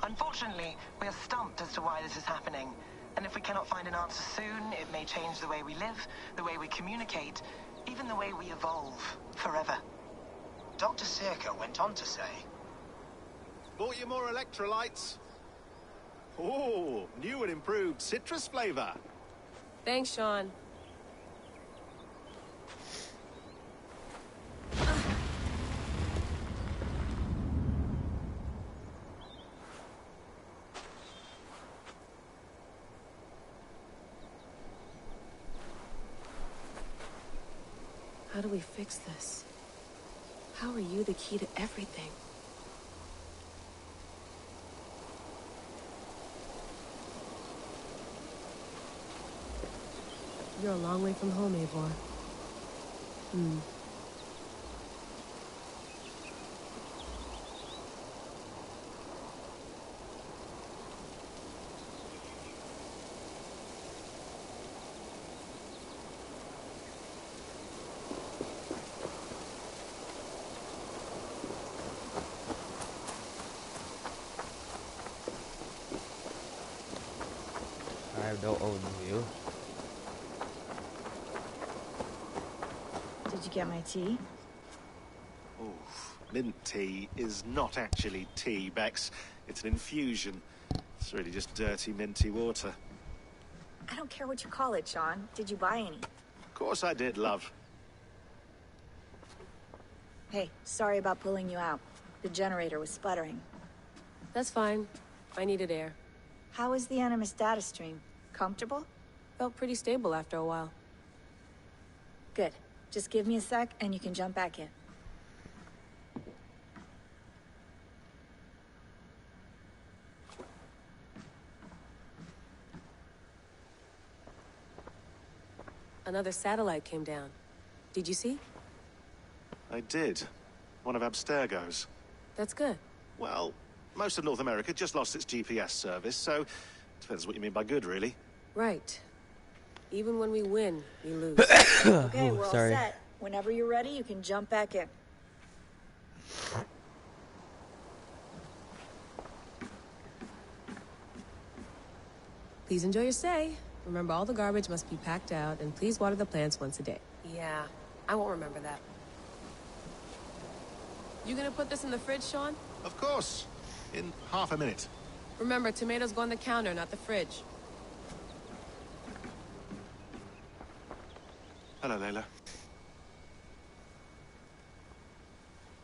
[SPEAKER 22] Unfortunately, we are stumped as to why this is happening, and if we cannot find an answer soon, it may change the way we live, the way we communicate, even the way we evolve, forever.
[SPEAKER 21] Dr. Circa went on to say,
[SPEAKER 23] "Bought you more electrolytes? Oh, new and improved citrus flavor."
[SPEAKER 24] Thanks, Sean. How do we fix this? How are you the key to everything? You're a long way from home, Eivor.
[SPEAKER 1] I don't own you.
[SPEAKER 25] Did you get my tea?
[SPEAKER 23] Oh, mint tea is not actually tea, Bex. It's an infusion. It's really just dirty, minty water.
[SPEAKER 25] I don't care what you call it, Sean. Did you buy any?
[SPEAKER 23] Of course I did, love.
[SPEAKER 25] Hey, sorry about pulling you out. The generator was sputtering.
[SPEAKER 24] That's fine. I needed air.
[SPEAKER 25] How is the Animus data stream? Comfortable?
[SPEAKER 24] Felt pretty stable after a while.
[SPEAKER 25] Good. Just give me a sec and you can jump back in.
[SPEAKER 24] Another satellite came down. Did you see?
[SPEAKER 23] I did. One of Abstergo's.
[SPEAKER 24] That's good.
[SPEAKER 23] Well, most of North America just lost its GPS service, so depends what you mean by good, really.
[SPEAKER 24] Right. Even when we win, we lose.
[SPEAKER 25] Okay, we're all set. Whenever you're ready, you can jump back in.
[SPEAKER 24] Please enjoy your stay. Remember, all the garbage must be packed out, and please water the plants once a day. Yeah, I won't remember that. You gonna put this in the fridge, Sean?
[SPEAKER 23] Of course. In half a minute.
[SPEAKER 24] Remember, tomatoes go on the counter, not the fridge.
[SPEAKER 23] Hello, Layla.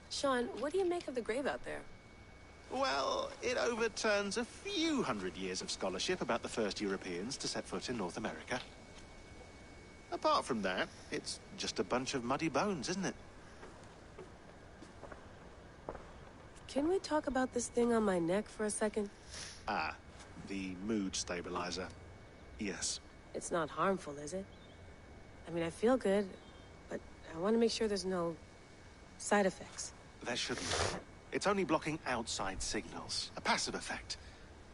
[SPEAKER 24] Sean, what do you make of the grave out there?
[SPEAKER 23] Well, it overturns a few hundred years of scholarship about the first Europeans to set foot in North America. Apart from that, it's just a bunch of muddy bones, isn't it?
[SPEAKER 24] Can we talk about this thing on my neck for a second?
[SPEAKER 23] Ah, the mood stabilizer. Yes.
[SPEAKER 24] It's not harmful, is it? I mean, I feel good, but I want to make sure there's no side effects.
[SPEAKER 23] There shouldn't be. It's only blocking outside signals. A passive effect.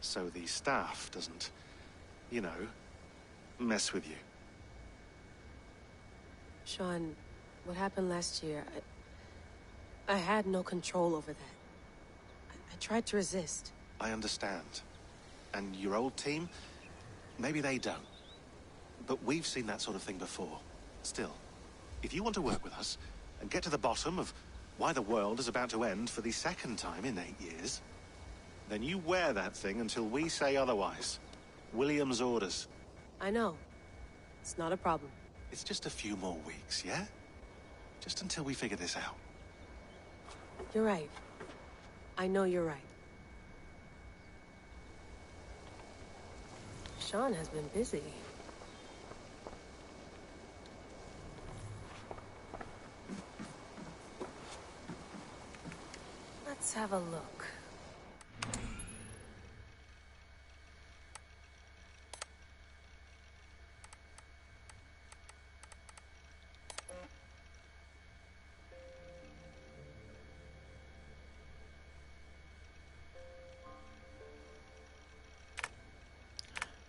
[SPEAKER 23] So the staff doesn't, you know, mess with you.
[SPEAKER 24] Sean, what happened last year, I had no control over that. I tried to resist.
[SPEAKER 23] I understand. And your old team, maybe they don't. But we've seen that sort of thing before. Still, if you want to work with us and get to the bottom of why the world is about to end for the second time in 8 years, then you wear that thing until we say otherwise. William's orders.
[SPEAKER 24] I know. It's not a problem.
[SPEAKER 23] It's just a few more weeks, yeah? Just until we figure this out.
[SPEAKER 24] You're right. I know you're right. Sean has been busy. Let's have a look.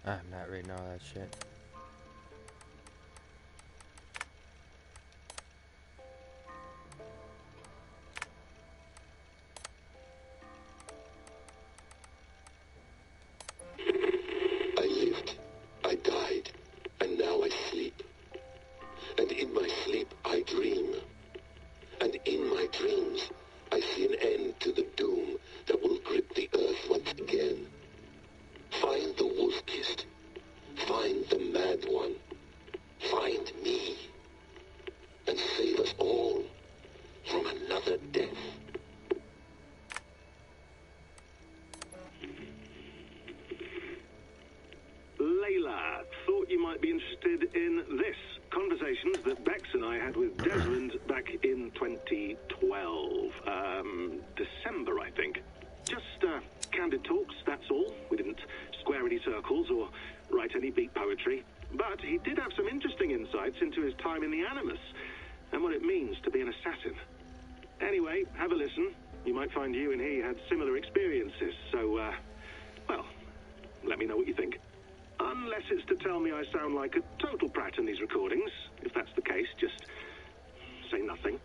[SPEAKER 1] I'm not reading all that shit.
[SPEAKER 7] I lived, I died, and now I sleep. And in my sleep I dream. And in my dreams I see an end to the doom that will grip the earth once again. Find the wolf-kissed. Find the mad one. Find me. And save us all from another death.
[SPEAKER 8] Layla, thought you might be interested in this. Conversations that Bex and I had with Desmond back in 2012. December, I think. Just, candid talks, that's all. We didn't square any circles or write any beat poetry. But he did have some interesting insights into his time in the Animus and what it means to be an assassin. Anyway, have a listen. You might find you and he had similar experiences, so, well, let me know what you think. Unless it's to tell me I sound like a total prat in these recordings. If that's the case, just say nothing.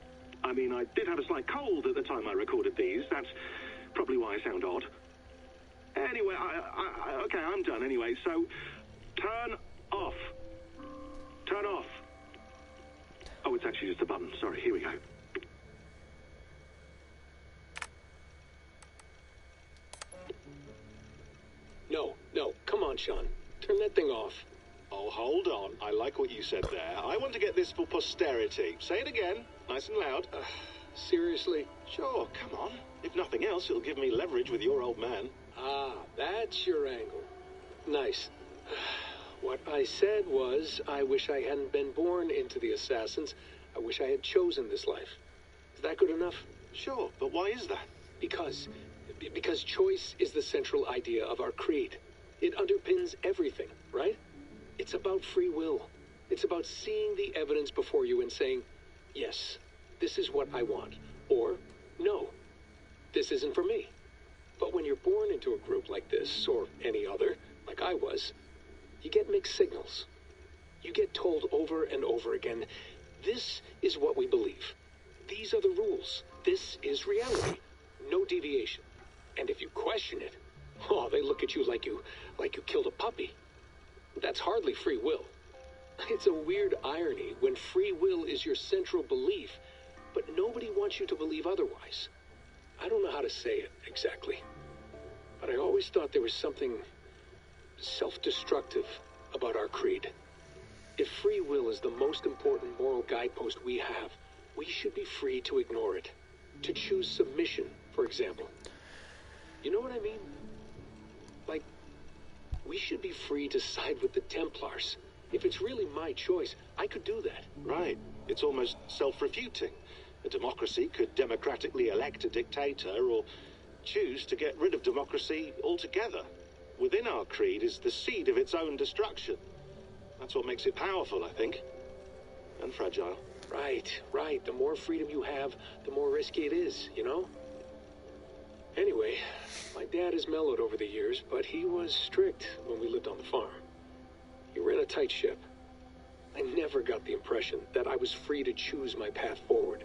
[SPEAKER 8] I mean, I did have a slight cold at the time I recorded these. That's probably why I sound odd. Anyway, okay, I'm done anyway, so turn off. Turn off. Oh, it's actually just a button. Sorry, here we go.
[SPEAKER 9] No, come on, Sean. Turn that thing off. Oh, hold on. I like what you said there. I want to get this for posterity. Say it again, nice and loud. Seriously? Sure, come on. If nothing else, it'll give me leverage with your old man. Ah, that's your angle. Nice. What I said was, I wish I hadn't been born into the Assassins. I wish I had chosen this life. Is that good enough?
[SPEAKER 23] Sure, but why is that?
[SPEAKER 9] Because choice is the central idea of our creed. It underpins everything, right? It's about free will. It's about seeing the evidence before you and saying, yes, this is what I want. Or, no, this isn't for me. But when you're born into a group like this, or any other, like I was, you get mixed signals. You get told over and over again, this is what we believe. These are the rules. This is reality. No deviation. And if you question it, oh, they look at you like you killed a puppy. That's hardly free will. It's a weird irony when free will is your central belief, but nobody wants you to believe otherwise. I don't know how to say it exactly, but I always thought there was something self-destructive about our creed. If free will is the most important moral guidepost we have, we should be free to ignore it. To choose submission, for example. You know what I mean? Like, we should be free to side with the Templars. If it's really my choice, I could do that.
[SPEAKER 23] Right. It's almost self-refuting. A democracy could democratically elect a dictator or choose to get rid of democracy altogether. Within our creed is the seed of its own destruction. That's what makes it powerful, I think. And fragile.
[SPEAKER 9] Right. The more freedom you have, the more risky it is, you know? Anyway, my dad has mellowed over the years, but he was strict when we lived on the farm. He ran a tight ship. I never got the impression that I was free to choose my path forward.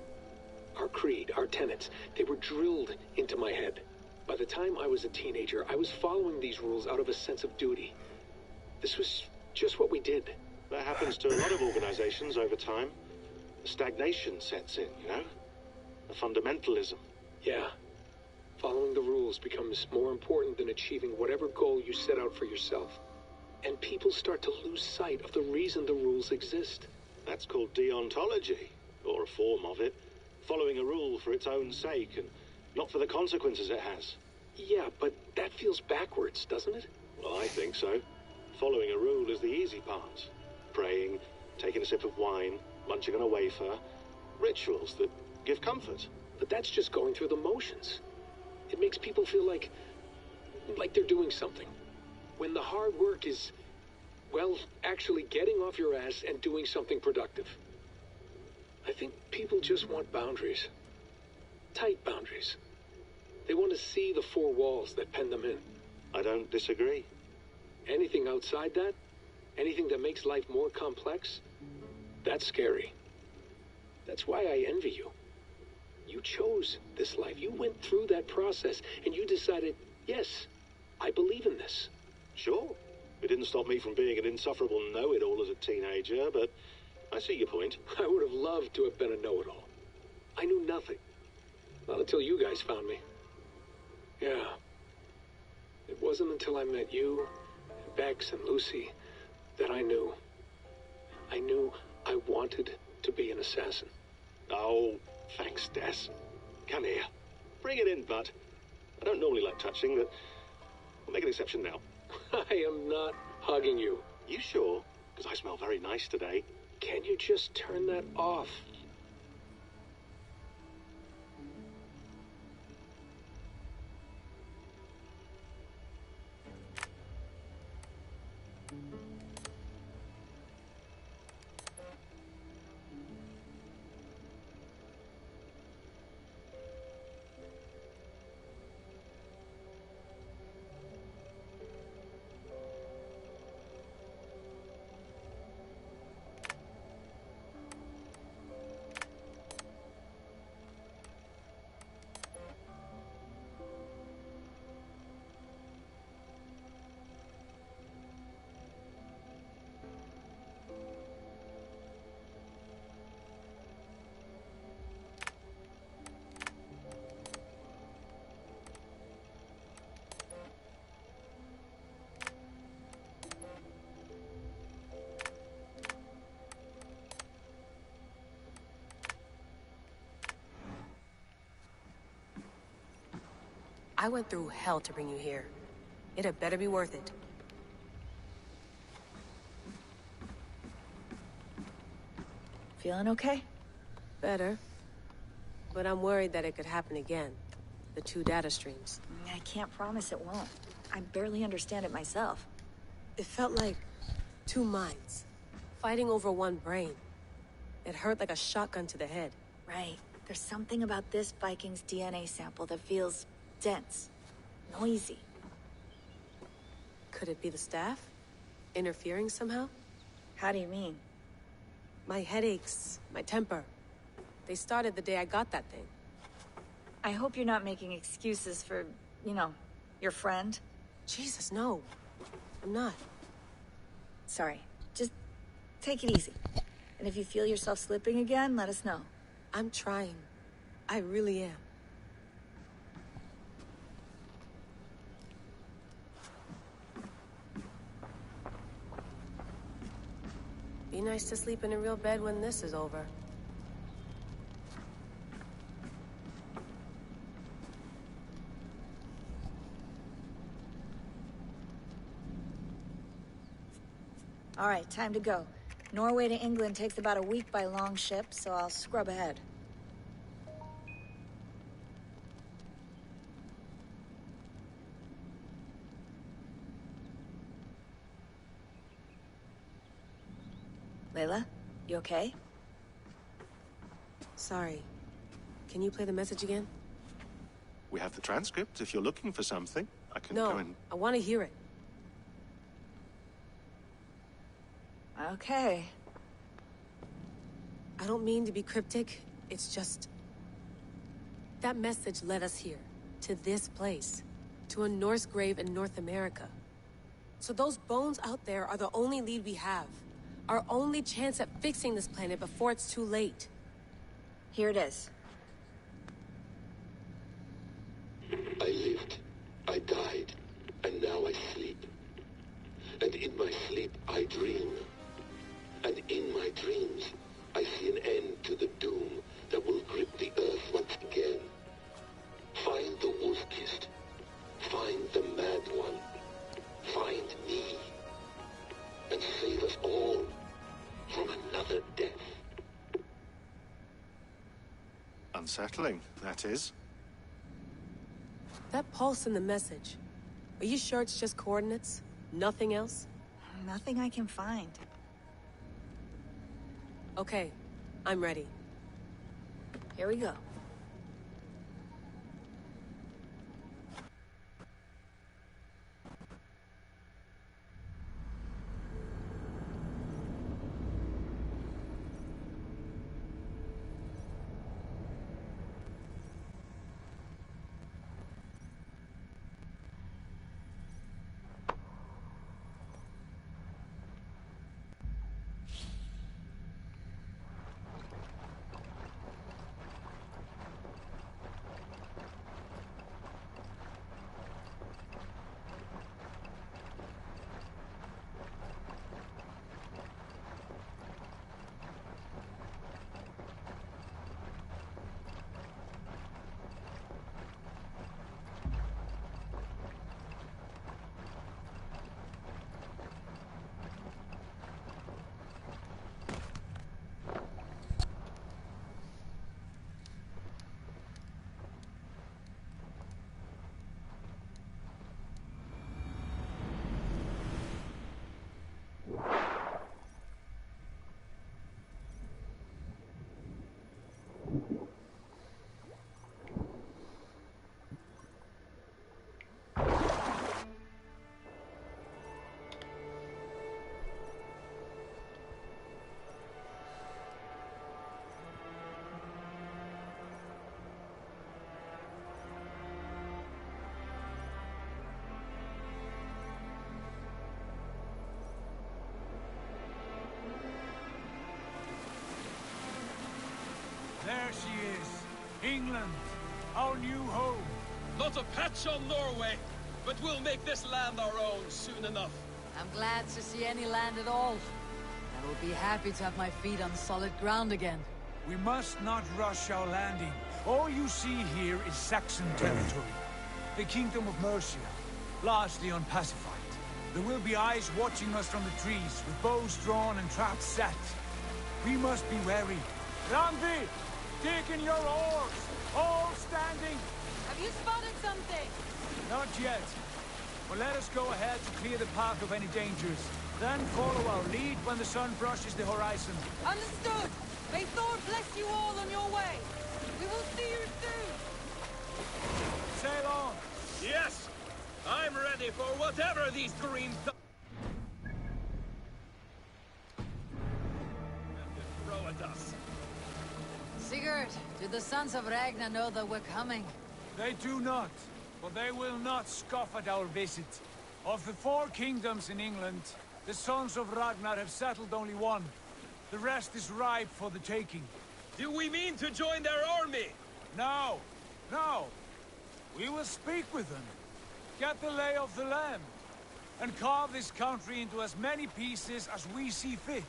[SPEAKER 9] Our creed, our tenets, they were drilled into my head. By the time I was a teenager, I was following these rules out of a sense of duty. This was just what we did.
[SPEAKER 23] That happens to a lot of organizations over time. A stagnation sets in, you know? A fundamentalism.
[SPEAKER 9] Yeah. Following the rules becomes more important than achieving whatever goal you set out for yourself. And people start to lose sight of the reason the rules exist.
[SPEAKER 23] That's called deontology, or a form of it. Following a rule for its own sake, and not for the consequences it has.
[SPEAKER 9] Yeah, but that feels backwards, doesn't it?
[SPEAKER 23] Well, I think so. Following a rule is the easy part. Praying, taking a sip of wine, munching on a wafer. Rituals that give comfort.
[SPEAKER 9] But that's just going through the motions. It makes people feel like they're doing something. When the hard work is, well, actually getting off your ass and doing something productive. I think people just want boundaries. Tight boundaries. They want to see the four walls that pen them in.
[SPEAKER 23] I don't disagree.
[SPEAKER 9] Anything outside that, anything that makes life more complex, that's scary. That's why I envy you. You chose this life. You went through that process, and you decided, yes, I believe in this.
[SPEAKER 23] Sure. It didn't stop me from being an insufferable know-it-all as a teenager, but I see your point.
[SPEAKER 9] I would have loved to have been a know-it-all. I knew nothing. Not until you guys found me. Yeah. It wasn't until I met you, and Bex, and Lucy, that I knew. I knew I wanted to be an assassin.
[SPEAKER 23] Oh, thanks, Des. Come here. Bring it in, bud. I don't normally like touching, but I'll make an exception now.
[SPEAKER 9] I am not hugging you.
[SPEAKER 23] You sure? Because I smell very nice today.
[SPEAKER 9] Can you just turn that off?
[SPEAKER 24] I went through hell to bring you here. It had better be worth it.
[SPEAKER 25] feeling okay?
[SPEAKER 24] Better. But I'm worried that it could happen again. The two data streams.
[SPEAKER 25] I can't promise it won't. I barely understand it myself.
[SPEAKER 24] It felt like two minds, fighting over one brain. It hurt like a shotgun to the head.
[SPEAKER 25] Right. There's something about this Viking's DNA sample that feels dense, noisy.
[SPEAKER 24] Could it be the staff? Interfering somehow?
[SPEAKER 25] How do you mean?
[SPEAKER 24] My headaches, my temper. They started the day I got that thing.
[SPEAKER 25] I hope you're not making excuses for, you know, your friend.
[SPEAKER 24] Jesus, no. I'm not.
[SPEAKER 25] Sorry. Just take it easy. And if you feel yourself slipping again, let us know.
[SPEAKER 24] I'm trying. I really am. Be nice to sleep in a real bed when this is over.
[SPEAKER 25] All right, time to go. Norway to England takes about a week by long ship, so I'll scrub ahead. Layla, you okay?
[SPEAKER 24] Sorry. Can you play the message again?
[SPEAKER 23] We have the transcript. If you're looking for something, I can go and...
[SPEAKER 24] No, I want to hear it.
[SPEAKER 25] Okay.
[SPEAKER 24] I don't mean to be cryptic. It's just... that message led us here. To this place. To a Norse grave in North America. So those bones out there are the only lead we have. Our only chance at fixing this planet before it's too late.
[SPEAKER 25] Here it is.
[SPEAKER 7] I lived, I died, and now I sleep. And in my sleep I dream. And in my dreams I see an end to the doom that will grip the earth once again. Find the wolf-kissed. Find the mad one. Find me. And save us all from another death.
[SPEAKER 23] Unsettling, that is.
[SPEAKER 24] That pulse in the message. Are you sure it's just coordinates? Nothing else?
[SPEAKER 25] Nothing I can find.
[SPEAKER 24] Okay, I'm ready.
[SPEAKER 25] Here we go.
[SPEAKER 6] There she is. England, our new home.
[SPEAKER 3] Not a patch on Norway, but we'll make this land our own soon enough.
[SPEAKER 2] I'm glad to see any land at all. I will be happy to have my feet on solid ground again.
[SPEAKER 6] We must not rush our landing. All you see here is Saxon territory. The Kingdom of Mercia, largely unpacified. There will be eyes watching us from the trees, with bows drawn and traps set. We must be wary. Randi, dig in your oars! All standing!
[SPEAKER 17] Have you spotted something?
[SPEAKER 6] Not yet. But let us go ahead to clear the path of any dangers. Then follow our lead when the sun brushes the horizon.
[SPEAKER 17] Understood! May Thor bless you all on your way! We will see you soon!
[SPEAKER 6] Sail on!
[SPEAKER 3] Yes! I'm ready for whatever these green throw at us.
[SPEAKER 2] Sigurd, do the sons of Ragnar know that we're coming?
[SPEAKER 6] They do not, but they will not scoff at our visit. Of the 4 kingdoms in England, the sons of Ragnar have settled only one. The rest is ripe for the taking.
[SPEAKER 3] Do we mean to join their army?
[SPEAKER 6] No, no. We will speak with them, get the lay of the land, and carve this country into as many pieces as we see fit.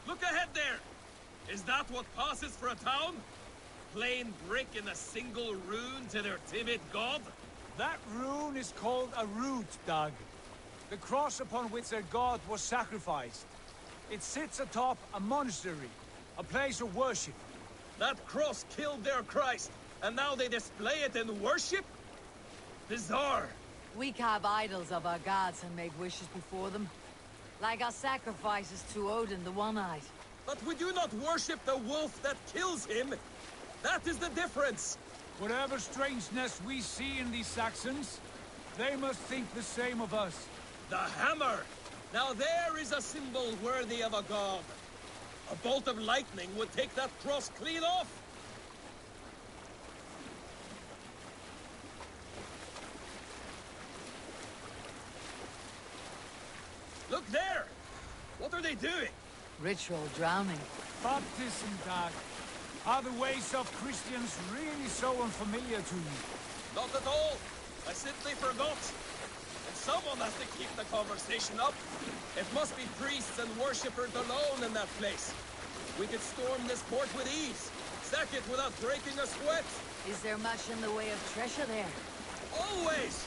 [SPEAKER 3] Look ahead there! Is that what passes for a town? Plain brick in a single rune to their timid god?
[SPEAKER 6] That rune is called a root, Doug. The cross upon which their god was sacrificed. It sits atop a monastery, a place of worship.
[SPEAKER 3] That cross killed their Christ, and now they display it in worship? Bizarre.
[SPEAKER 2] We carve idols of our gods and make wishes before them. Like our sacrifices to Odin the One-Eyed.
[SPEAKER 3] But we do not worship the wolf that kills him. That is the difference.
[SPEAKER 6] Whatever strangeness we see in these Saxons, they must think the same of us.
[SPEAKER 3] The hammer! Now there is a symbol worthy of a god. A bolt of lightning would take that cross clean off. Look there! What are they doing?
[SPEAKER 2] Ritual drowning.
[SPEAKER 6] Baptism, Dag. Are the ways of Christians really so unfamiliar to you?
[SPEAKER 3] Not at all. I simply forgot. And someone has to keep the conversation up. It must be priests and worshippers alone in that place. We could storm this port with ease. Sack it without breaking a sweat.
[SPEAKER 2] Is there much in the way of treasure there?
[SPEAKER 3] Always!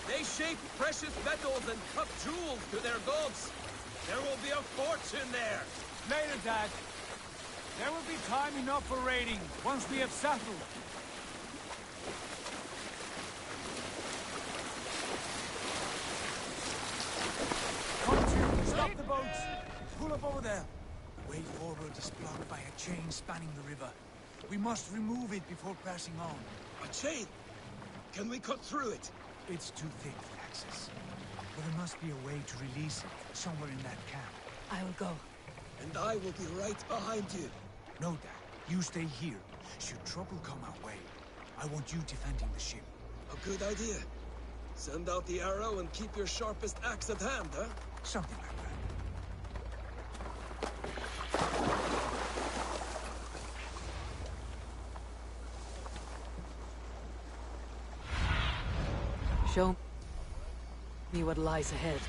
[SPEAKER 3] They shape precious metals and cut jewels to their gods. There will be a fortune there.
[SPEAKER 6] Later, Dad. There will be time enough for raiding, once we have settled. Come to, stop the boats. Pull up over there. The way forward is blocked by a chain spanning the river. We must remove it before passing on.
[SPEAKER 3] A chain? Can we cut through it?
[SPEAKER 6] It's too thick for access. But there must be a way to release it, somewhere in that camp.
[SPEAKER 2] I will go.
[SPEAKER 3] And I will be right behind you.
[SPEAKER 6] No, Dad. You stay here. Should trouble come our way, I want you defending the ship.
[SPEAKER 3] A good idea. Send out the arrow and keep your sharpest axe at hand, huh?
[SPEAKER 6] Something like
[SPEAKER 2] that. Show me what lies ahead.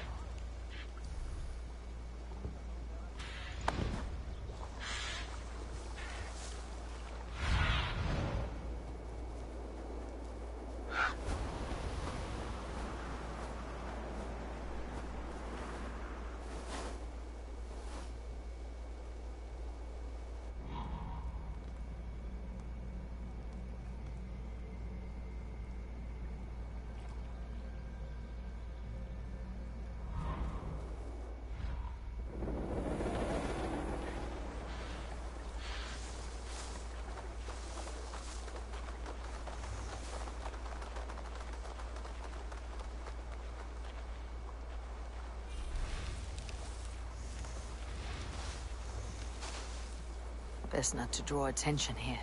[SPEAKER 2] Best not to draw attention here.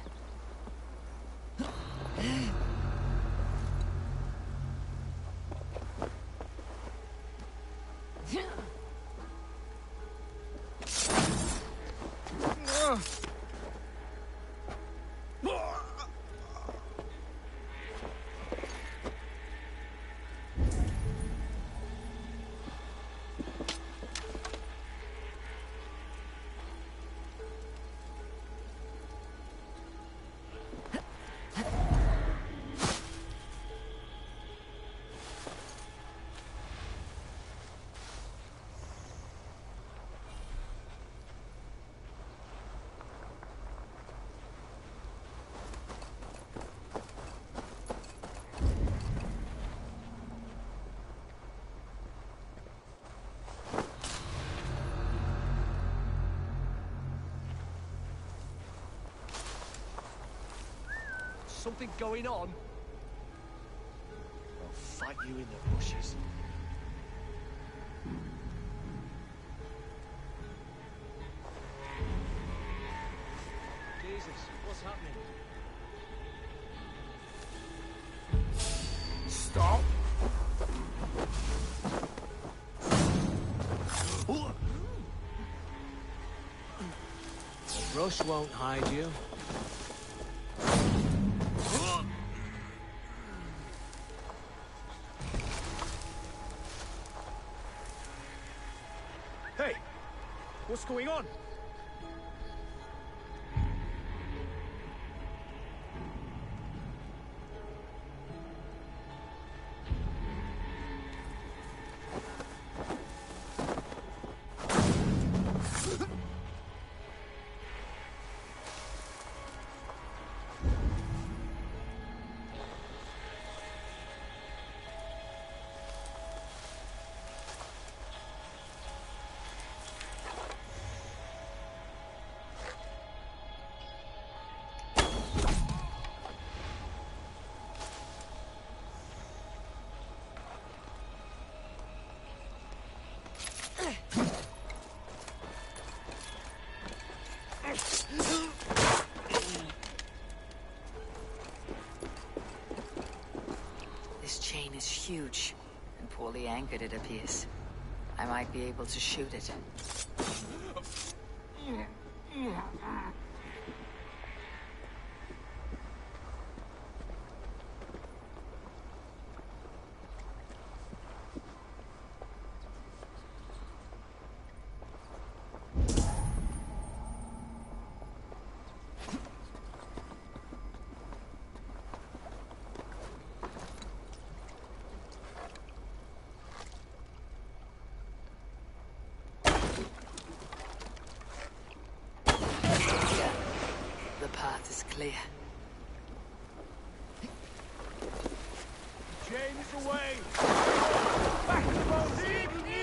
[SPEAKER 6] something going on? I'll fight you in the bushes. Jesus, what's happening?
[SPEAKER 1] Stop!
[SPEAKER 6] Rush won't hide you.
[SPEAKER 4] Hey! What's going on?
[SPEAKER 2] This chain is huge, and poorly anchored it appears. I might be able to shoot it. The path is clear.
[SPEAKER 6] The chain is away! Back to the boat!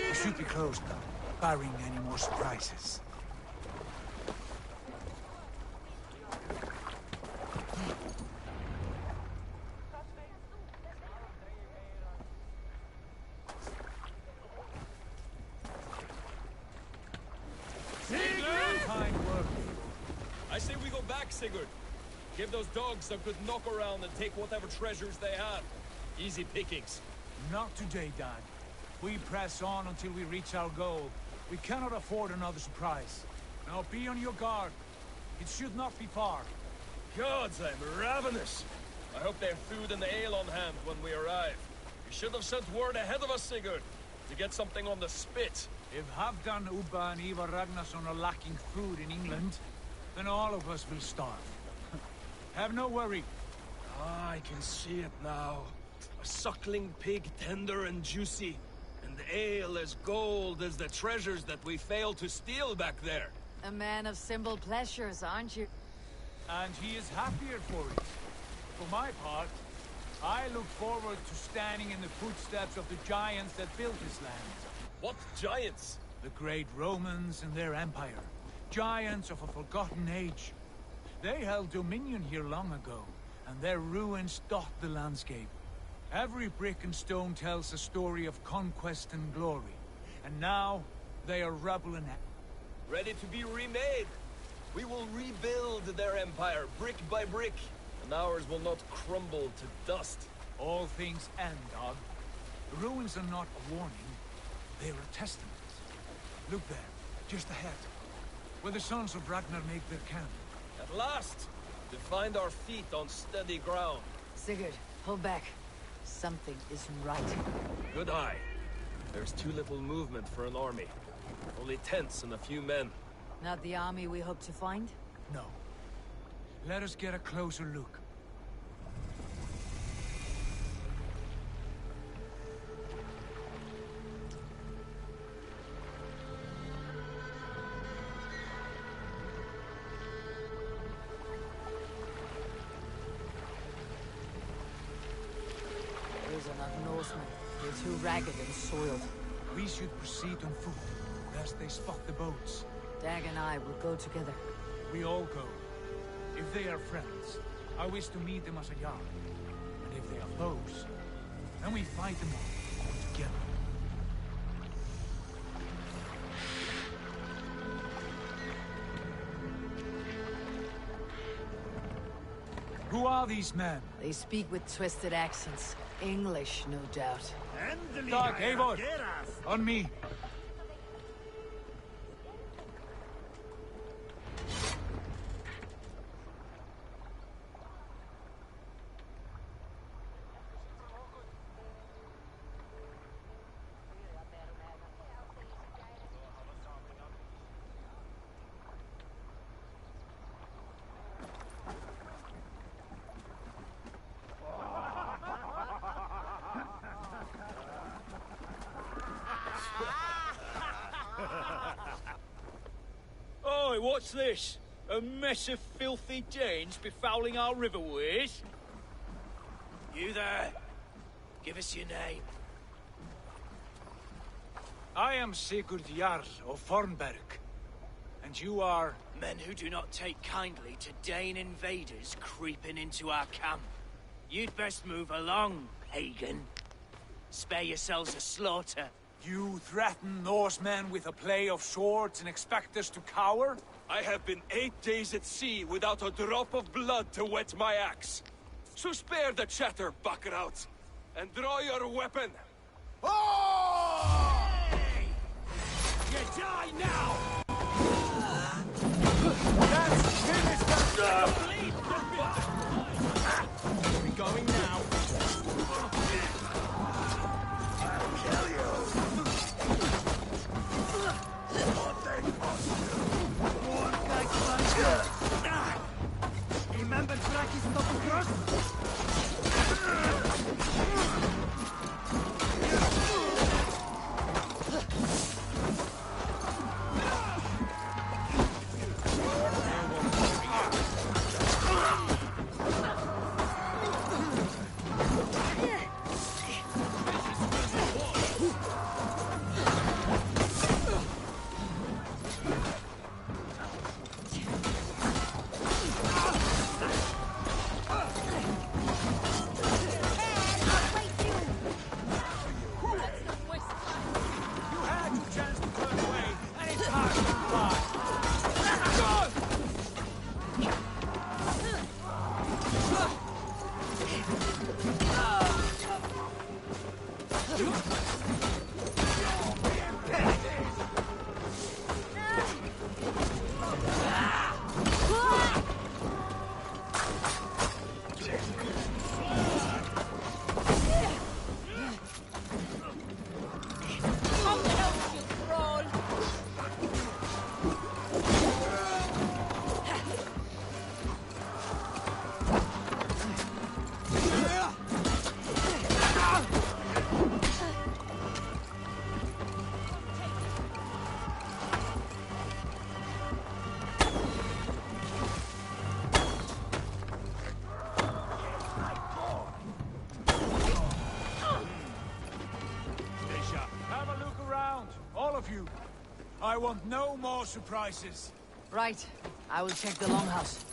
[SPEAKER 6] We should be closed now, barring any more surprises. Fine work.
[SPEAKER 3] I say we go back, Sigurd. Give those dogs a good knock around and take whatever treasures they have. Easy pickings.
[SPEAKER 6] Not today, Dad. We press on until we reach our goal. We cannot afford another surprise. Now be on your guard. It should not be far.
[SPEAKER 3] Gods, I'm ravenous. I hope they have food and ale on hand when we arrive. You should have sent word ahead of us, Sigurd, to get something on the spit.
[SPEAKER 6] If Halfdan, Ubba and Ivar Ragnarsson are lacking food in England, then all of us will starve. Have no worry.
[SPEAKER 3] Ah, I can see it now. A suckling pig, tender and juicy. And ale as gold as the treasures that we failed to steal back there.
[SPEAKER 2] A man of simple pleasures, aren't you?
[SPEAKER 6] And he is happier for it. For my part, I look forward to standing in the footsteps of the giants that built this land.
[SPEAKER 3] What giants?
[SPEAKER 6] The great Romans and their empire. Giants of a forgotten age. They held dominion here long ago, and their ruins dot the landscape. Every brick and stone tells a story of conquest and glory. And now, they are rubble and
[SPEAKER 3] ready to be remade. We will rebuild their empire, brick by brick, and ours will not crumble to dust.
[SPEAKER 6] All things end, dog. The ruins are not a warning. They're a testament. Look there, just ahead, where the sons of Ragnar make their camp.
[SPEAKER 3] At last, to find our feet on steady ground.
[SPEAKER 2] Sigurd, hold back. Something isn't right.
[SPEAKER 3] Good eye. There's too little movement for an army. Only tents and a few men.
[SPEAKER 2] Not the army we hope to find?
[SPEAKER 6] No. Let us get a closer look.
[SPEAKER 2] Those are not Norsemen. They're too ragged and soiled.
[SPEAKER 6] We should proceed on foot, lest they spot the boats.
[SPEAKER 2] Dag and I will go together.
[SPEAKER 6] We all go. If they are friends, I wish to meet them as a yard. And if they oppose, then we fight them all together. Who are these men?
[SPEAKER 2] They speak with twisted accents. English, no doubt.
[SPEAKER 6] Dag Eivor! On me!
[SPEAKER 10] Oi, what's this? A mess of filthy Danes befouling our riverways?
[SPEAKER 11] You there? Give us your name.
[SPEAKER 6] I am Sigurd Jarl of Fornberg. And you are...
[SPEAKER 11] Men who do not take kindly to Dane invaders creeping into our camp. You'd best move along, pagan. Spare yourselves a slaughter.
[SPEAKER 6] You threaten Norsemen with a play of swords and expect us to cower?
[SPEAKER 3] I have been 8 days at sea without a drop of blood to wet my axe. So spare the chatter, buckerouts, and draw your weapon.
[SPEAKER 11] Oh! Hey! You die now!
[SPEAKER 6] Let's finish that!
[SPEAKER 11] We're going now.
[SPEAKER 6] I'll kill you!
[SPEAKER 11] Remember Fraki's double cross?
[SPEAKER 6] I want no more surprises.
[SPEAKER 2] Right. I will check the longhouse.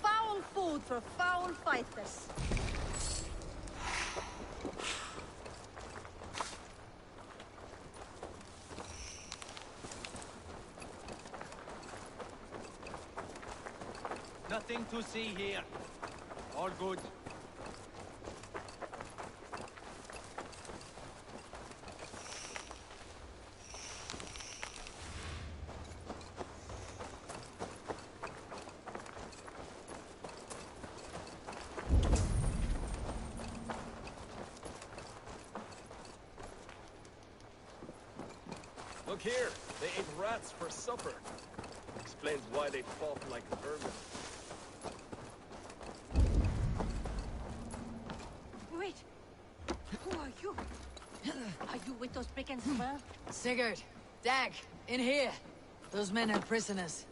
[SPEAKER 14] Foul food for foul fighters.
[SPEAKER 11] Nothing to see here. All good.
[SPEAKER 3] Look here, they ate rats for supper. Explains why they fought like vermin.
[SPEAKER 14] Wait. Who are you? Are you with those brigands as well?
[SPEAKER 2] Sigurd, Dag, in here. Those men are prisoners.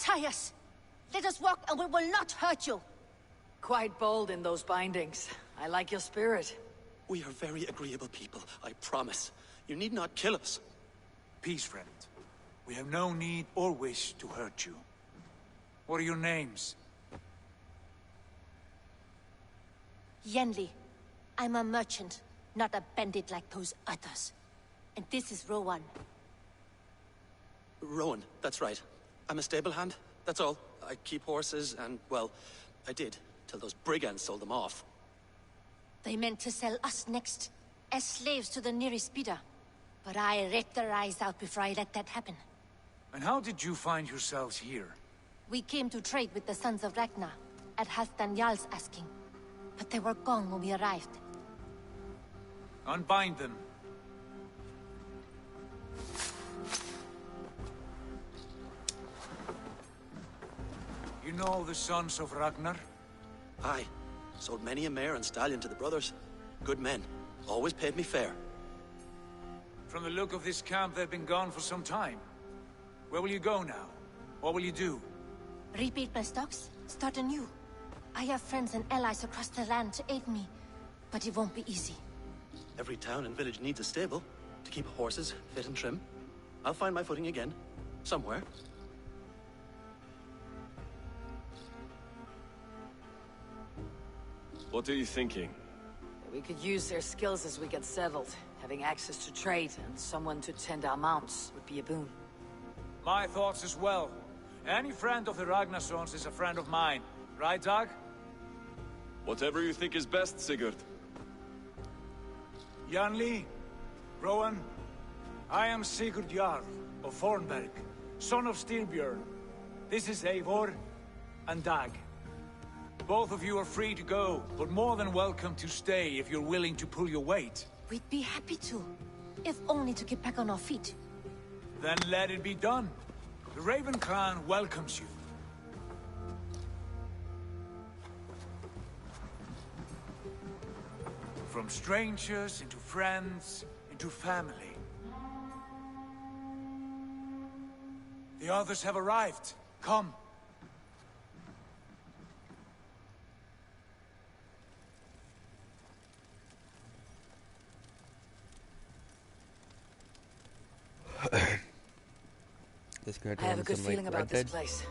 [SPEAKER 14] Untie us! Let us walk and we will not hurt you!
[SPEAKER 2] Quite bold in those bindings. I like your spirit.
[SPEAKER 13] We are very agreeable people, I promise. You need not kill us.
[SPEAKER 6] Peace, friend. We have no need or wish to hurt you. What are your names?
[SPEAKER 14] Yenli. I'm a merchant, not a bandit like those others. And this is Rowan.
[SPEAKER 13] Rowan, that's right. I'm a stable hand, that's all. I keep horses and, well, I did, till those brigands sold them off.
[SPEAKER 14] They meant to sell us next, as slaves to the nearest bidder. But I ripped their eyes out before I let that happen.
[SPEAKER 6] And how did you find yourselves here?
[SPEAKER 14] We came to trade with the Sons of Ragnar, at Halfdan Jarl's asking. But they were gone when we arrived.
[SPEAKER 6] Unbind them. You know the Sons of Ragnar?
[SPEAKER 13] Aye. Sold many a mare and stallion to the brothers. Good men. Always paid me fair.
[SPEAKER 6] From the look of this camp, they've been gone for some time. Where will you go now? What will you do?
[SPEAKER 14] Rebuild my stocks, start anew. I have friends and allies across the land to aid me, but it won't be easy.
[SPEAKER 13] Every town and village needs a stable to keep horses fit and trim. I'll find my footing again. Somewhere.
[SPEAKER 15] What are you thinking?
[SPEAKER 2] We could use their skills as we get settled. Having access to trade and someone to tend our mounts would be a boon.
[SPEAKER 6] My thoughts as well. Any friend of the Ragnarsons is a friend of mine. Right, Dag?
[SPEAKER 15] Whatever you think is best, Sigurd.
[SPEAKER 6] Janli, Rowan, I am Sigurd Jarl of Fornberg, son of Styrbjörn. This is Eivor and Dag. Both of you are free to go, but more than welcome to stay if you're willing to pull your weight.
[SPEAKER 14] We'd be happy to, if only to get back on our feet.
[SPEAKER 6] Then let it be done. The Raven clan welcomes you. From strangers into friends, into family. The others have arrived. Come.
[SPEAKER 1] This guy
[SPEAKER 2] I have a good feeling about this place.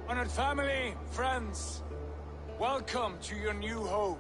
[SPEAKER 6] Honored family, friends, welcome to your new home.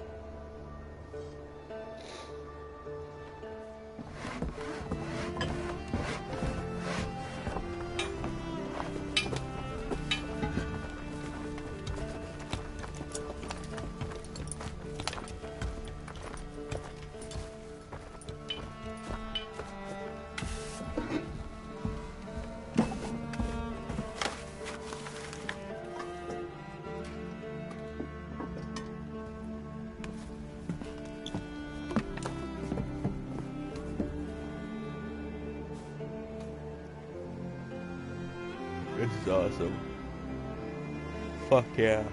[SPEAKER 1] This is awesome. Fuck yeah.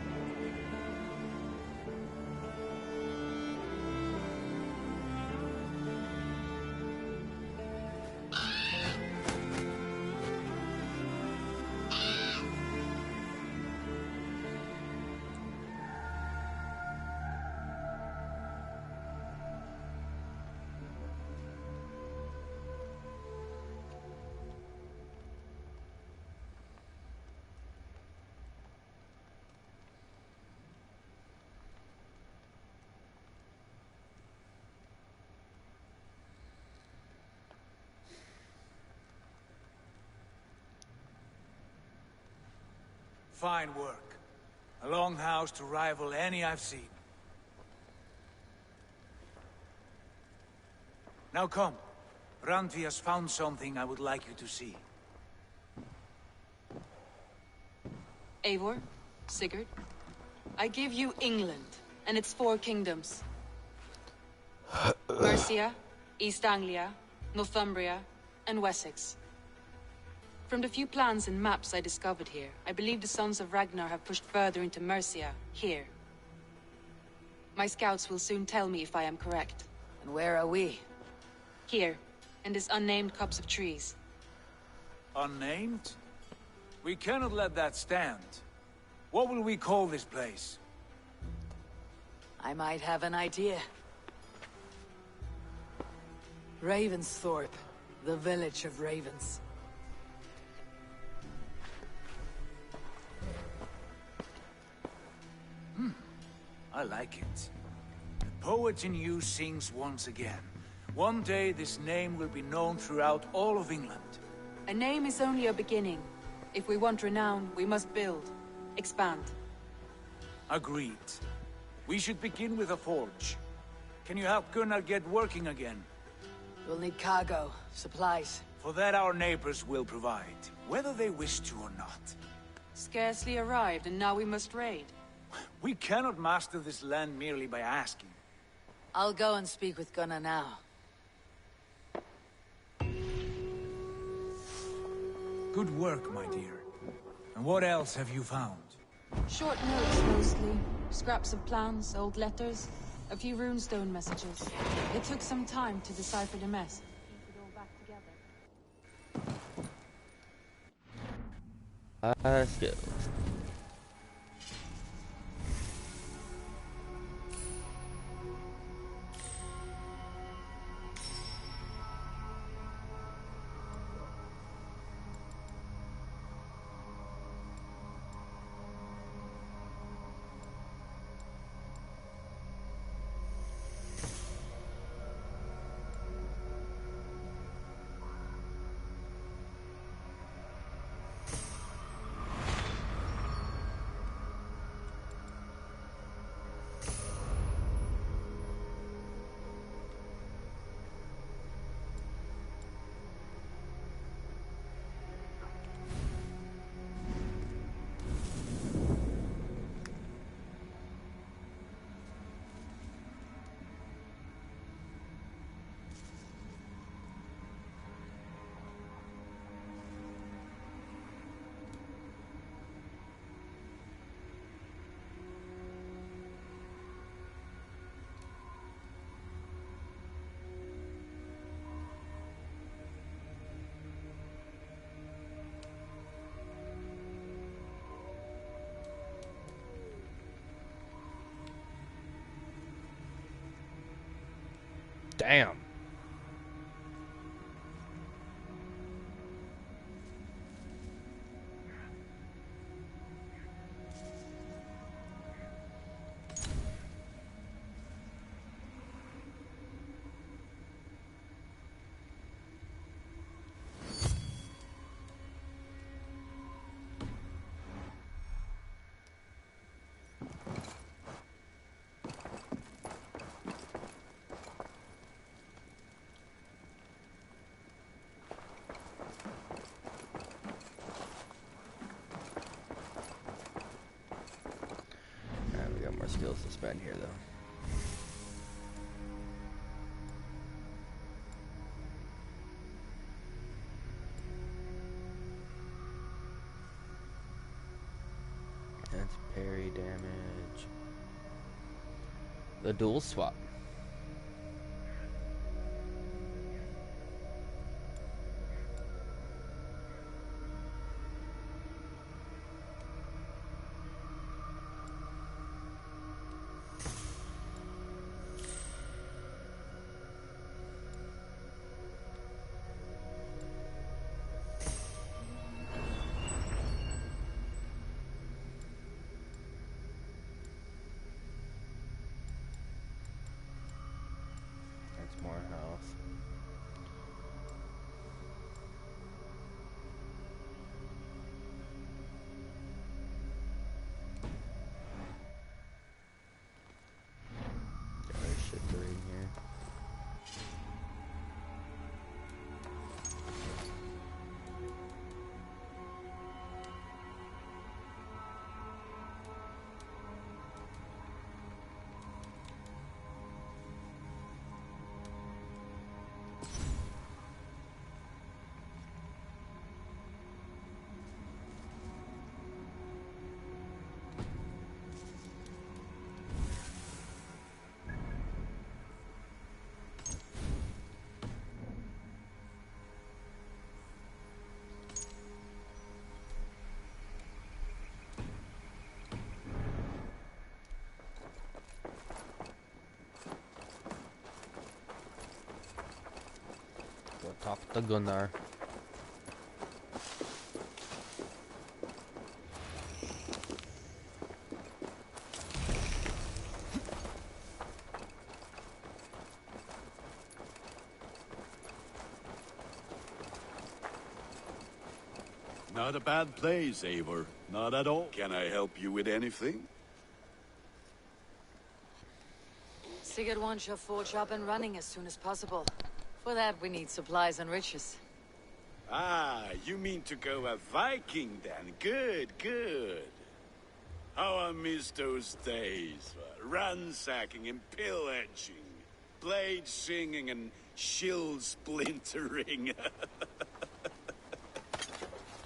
[SPEAKER 6] Fine work. A longhouse to rival any I've seen. Now come. Randvi has found something I would like you to see.
[SPEAKER 17] Eivor, Sigurd, I give you England and its 4 kingdoms. Mercia, East Anglia, Northumbria, and Wessex. From the few plans and maps I discovered here, I believe the Sons of Ragnar have pushed further into Mercia, here. My scouts will soon tell me if I am correct.
[SPEAKER 2] And where are we?
[SPEAKER 17] Here, in this unnamed copse of trees.
[SPEAKER 6] Unnamed? We cannot let that stand. What will we call this place?
[SPEAKER 2] I might have an idea. Ravensthorpe, the village of ravens.
[SPEAKER 6] I like it. The poet in you sings once again. One day this name will be known throughout all of England.
[SPEAKER 17] A name is only a beginning. If we want renown, we must build. Expand.
[SPEAKER 6] Agreed. We should begin with a forge. Can you help Gunnar get working again?
[SPEAKER 2] We'll need cargo, supplies.
[SPEAKER 6] For that our neighbors will provide, whether they wish to or not.
[SPEAKER 17] Scarcely arrived, and now we must raid.
[SPEAKER 6] We cannot master this land merely by asking.
[SPEAKER 2] I'll go and speak with Gunnar now.
[SPEAKER 6] Good work, my dear. And what else have you found?
[SPEAKER 17] Short notes, mostly. Scraps of plans, old letters, a few runestone messages. It took some time to decipher the mess.
[SPEAKER 1] Let's go. Damn. We got more skills to spend here, though. That's parry damage. The dual swap. the Gunnar.
[SPEAKER 12] Not a bad place, Eivor. Not at all. Can I help you with anything?
[SPEAKER 2] Sigurd wants your forge up and running as soon as possible. For that, we need supplies and riches.
[SPEAKER 12] Ah, you mean to go a Viking then? Good, good. How I miss those days. Ransacking and pillaging. Blade singing and shield splintering.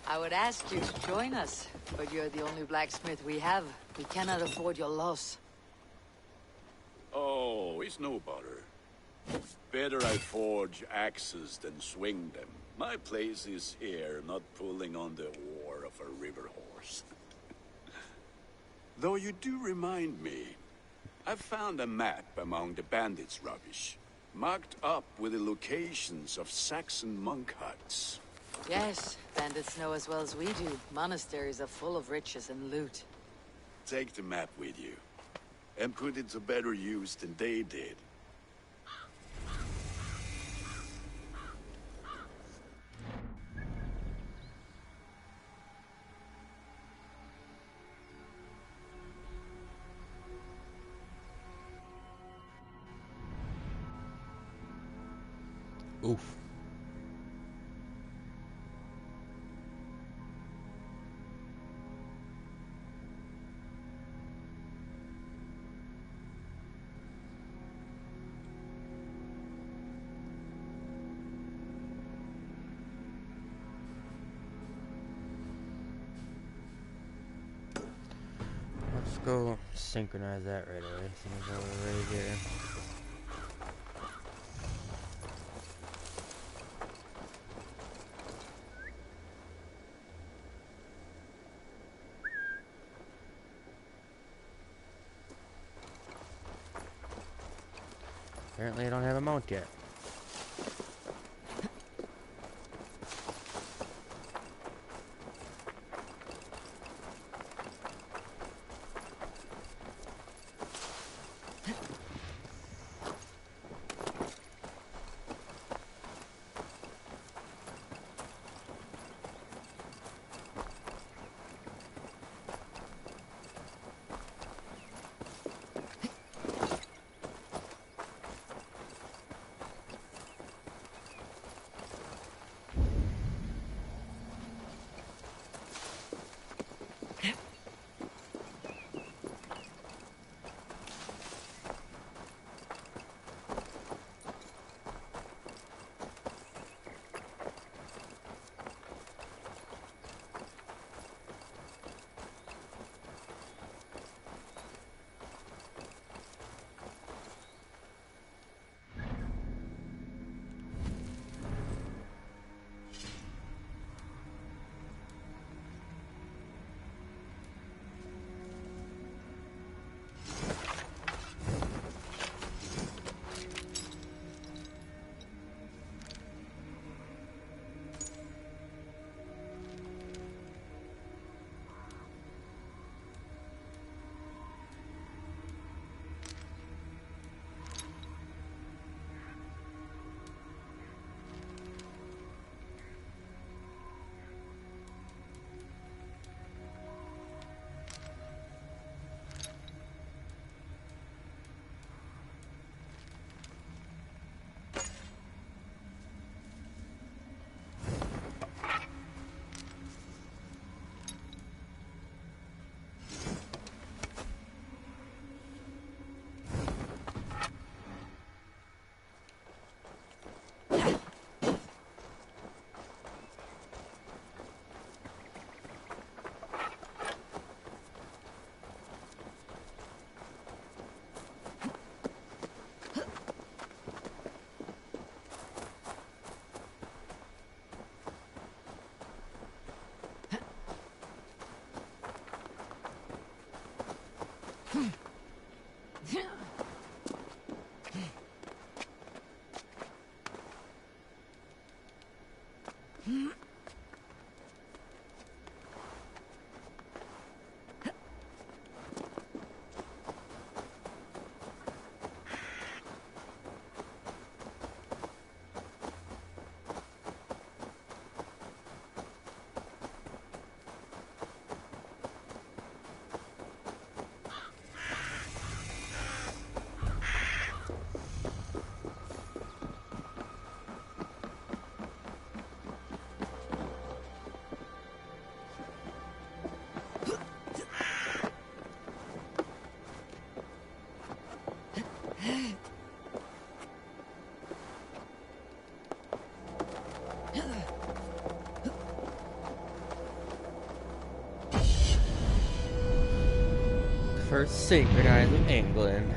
[SPEAKER 2] I would ask you to join us, but you're the only blacksmith we have. We cannot afford your loss.
[SPEAKER 12] Oh, it's no bother. Better I forge axes than swing them. My place is here, not pulling on the oar of a river horse. Though you do remind me, I found a map among the bandits' rubbish, marked up with the locations of Saxon monk huts.
[SPEAKER 2] Yes, bandits know as well as we do. Monasteries are full of riches and loot.
[SPEAKER 12] Take the map with you, and put it to better use than they did.
[SPEAKER 1] Oof. Let's go synchronize that right away. As soon as we're right here. Apparently I don't have a mount yet. for synchronizing England.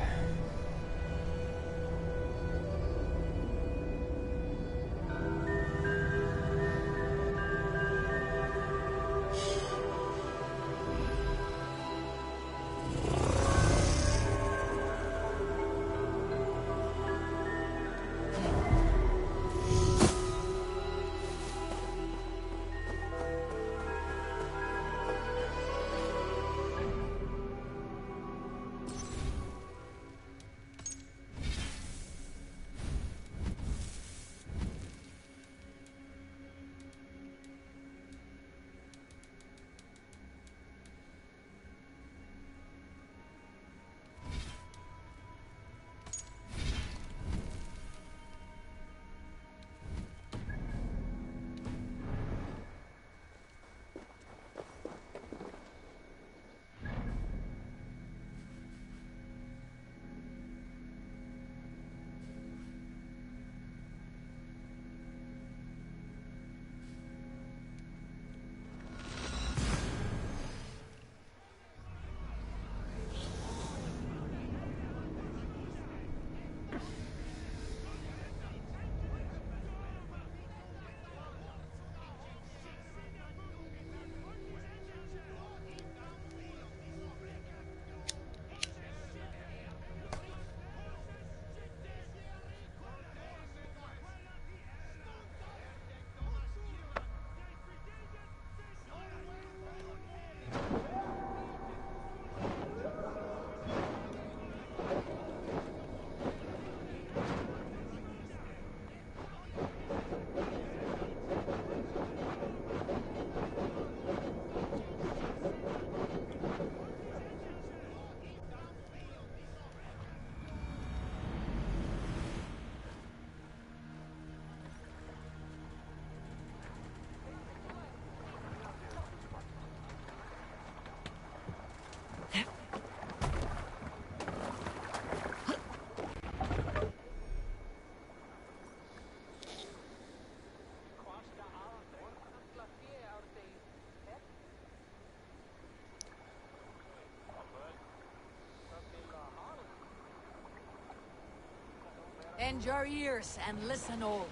[SPEAKER 2] Bend your ears and listen all.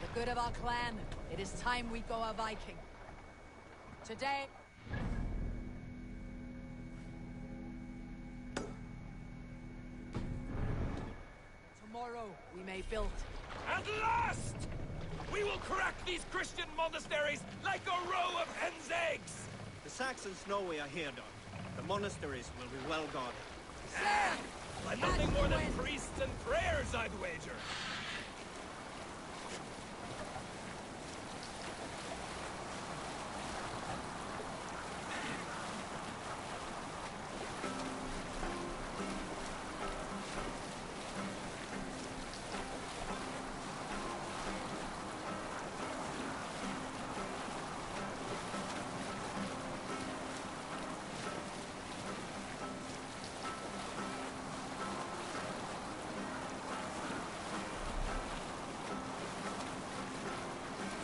[SPEAKER 2] For the good of our clan, it is time we go a Viking. Today... Tomorrow, we may build.
[SPEAKER 3] At last! We will crack these Christian monasteries like a row of hen's eggs!
[SPEAKER 4] The Saxons know we are here, Doc. The monasteries will be well guarded.
[SPEAKER 3] By nothing more than priests and prayers, I'd wager.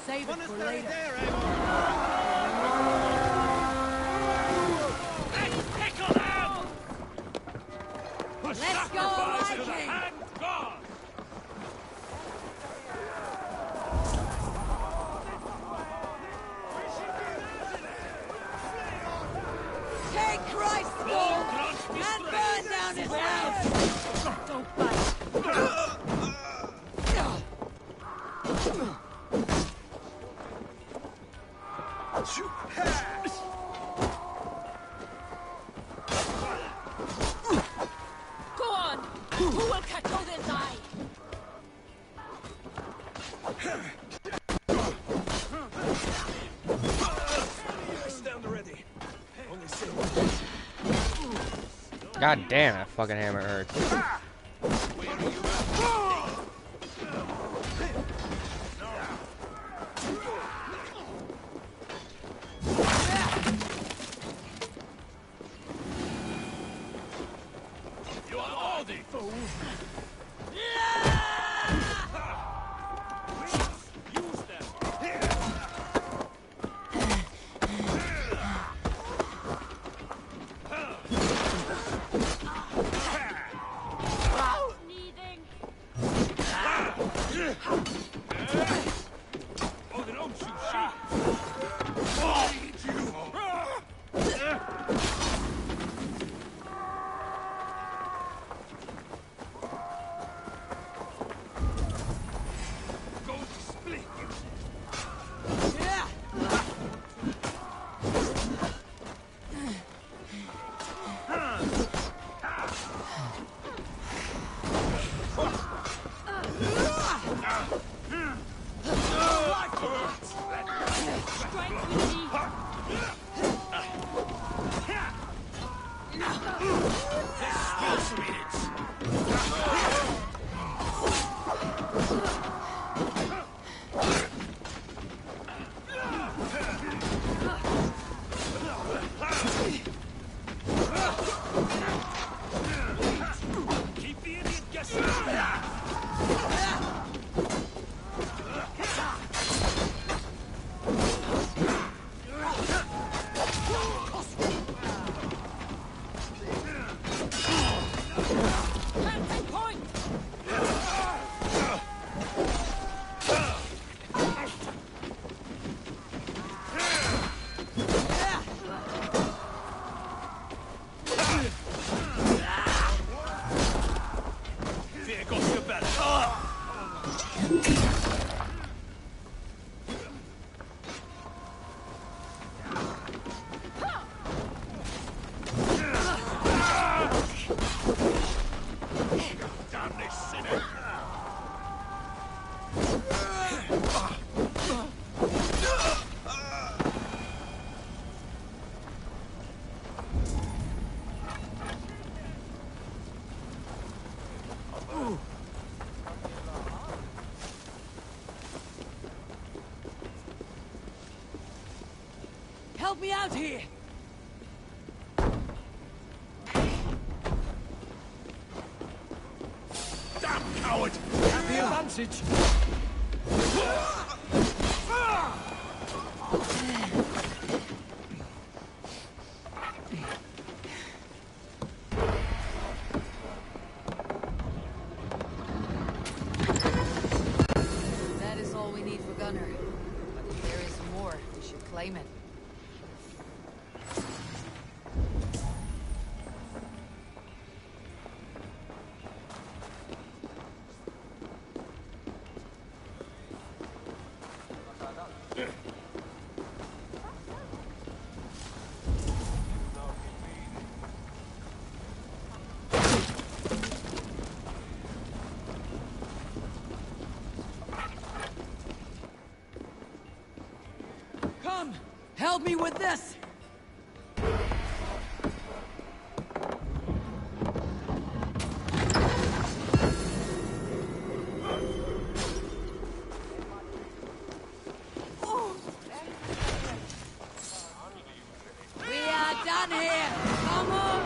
[SPEAKER 2] Save it for later.
[SPEAKER 3] Let's go, Viking! To the hand god!
[SPEAKER 2] Take Christ's soul and burn down his house! Don't fight!
[SPEAKER 1] God damn, that fucking hammer hurts.
[SPEAKER 3] You are all the fool! Use them!
[SPEAKER 2] Help me out here!
[SPEAKER 6] Damn coward! Have the advantage!
[SPEAKER 2] That is all we need for Gunner. But if there is more, we should claim it. Come! Help me with this! We are done here! Come on!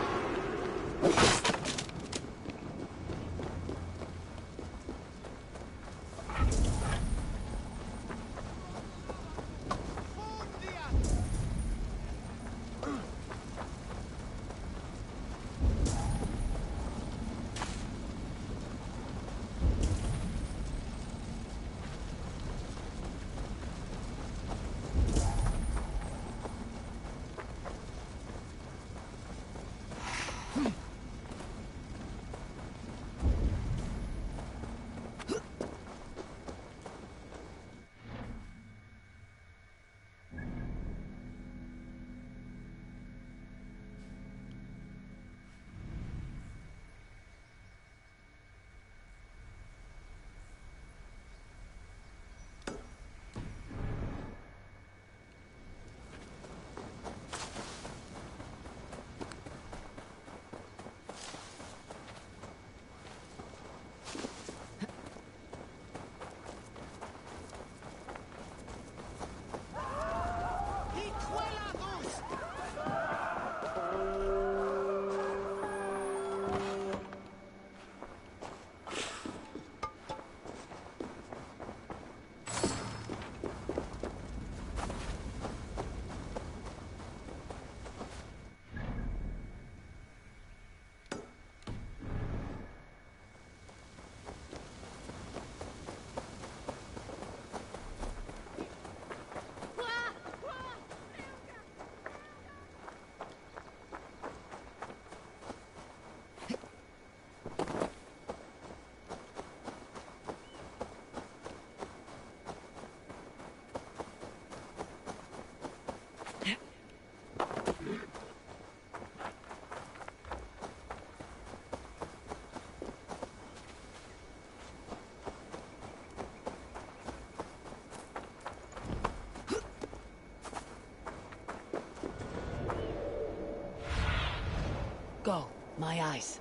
[SPEAKER 2] Go, my eyes.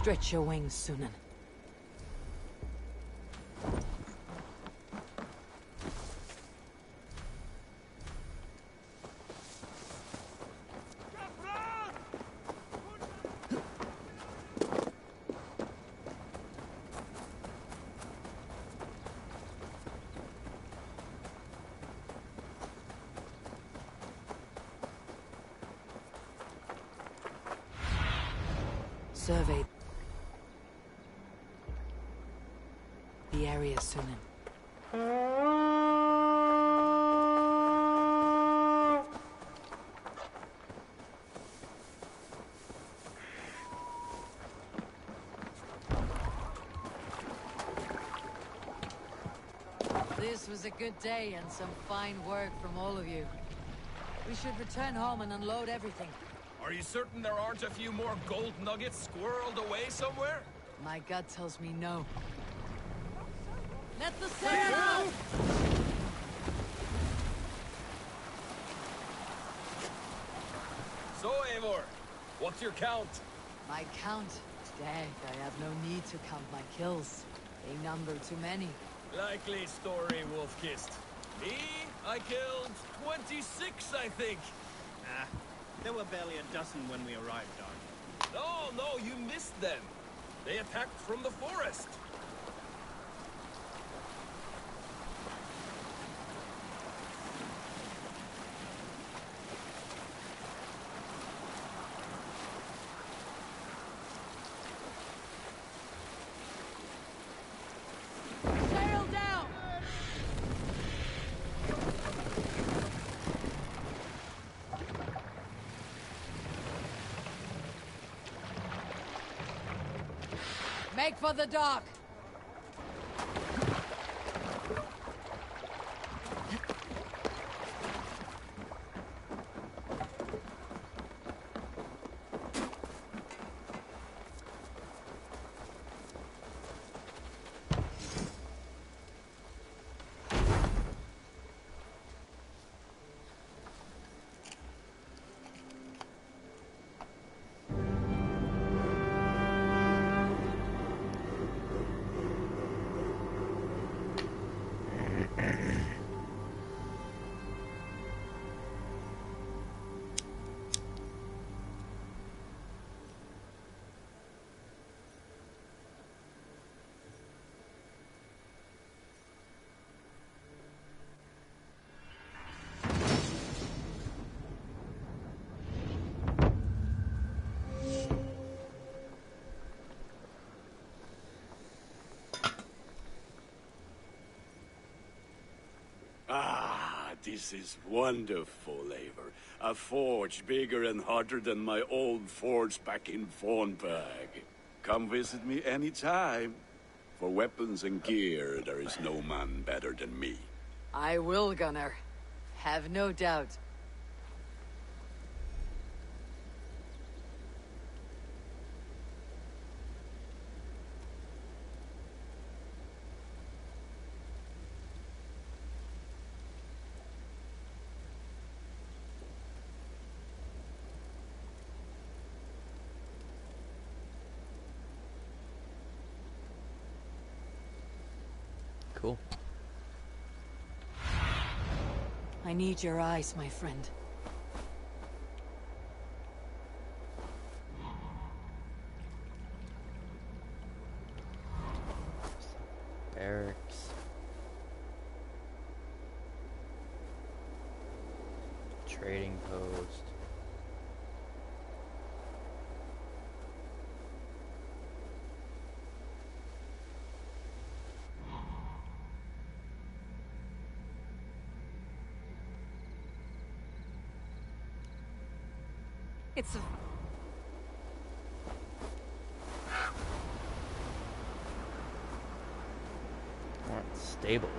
[SPEAKER 2] Stretch your wings, Sunan. Survey the area, Sunan. This was a good day and some fine work from all of you. We should return home and unload everything.
[SPEAKER 3] Are you certain there aren't a few more gold nuggets squirreled away somewhere?
[SPEAKER 2] My gut tells me no. Let the sail out!
[SPEAKER 3] So, Eivor, what's your count?
[SPEAKER 2] My count? Dag, I have no need to count my kills. They number too many.
[SPEAKER 3] Likely story, Wolf-Kissed. Me? I killed 26, I think.
[SPEAKER 4] Ah, there were barely a dozen when we arrived, Dark.
[SPEAKER 3] No, you missed them. They attacked from the forest.
[SPEAKER 2] Sail down! Make for the dock!
[SPEAKER 12] Ah, this is wonderful, Eivor. A forge bigger and hotter than my old forge back in Fornburg. Come visit me anytime. For weapons and gear, there is no man better than me.
[SPEAKER 2] I will, Gunnar. Have no doubt.
[SPEAKER 1] Cool.
[SPEAKER 2] I need your eyes, my friend.
[SPEAKER 1] Barracks. Trading post.
[SPEAKER 2] It's a...
[SPEAKER 1] Want stables.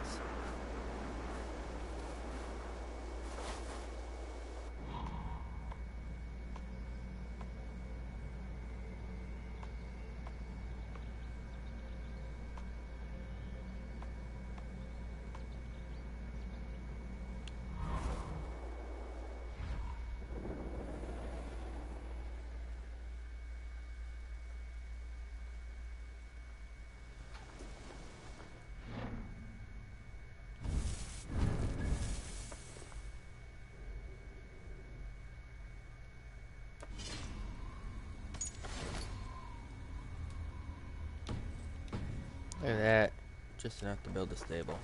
[SPEAKER 1] Look at that. Just enough to build a stable.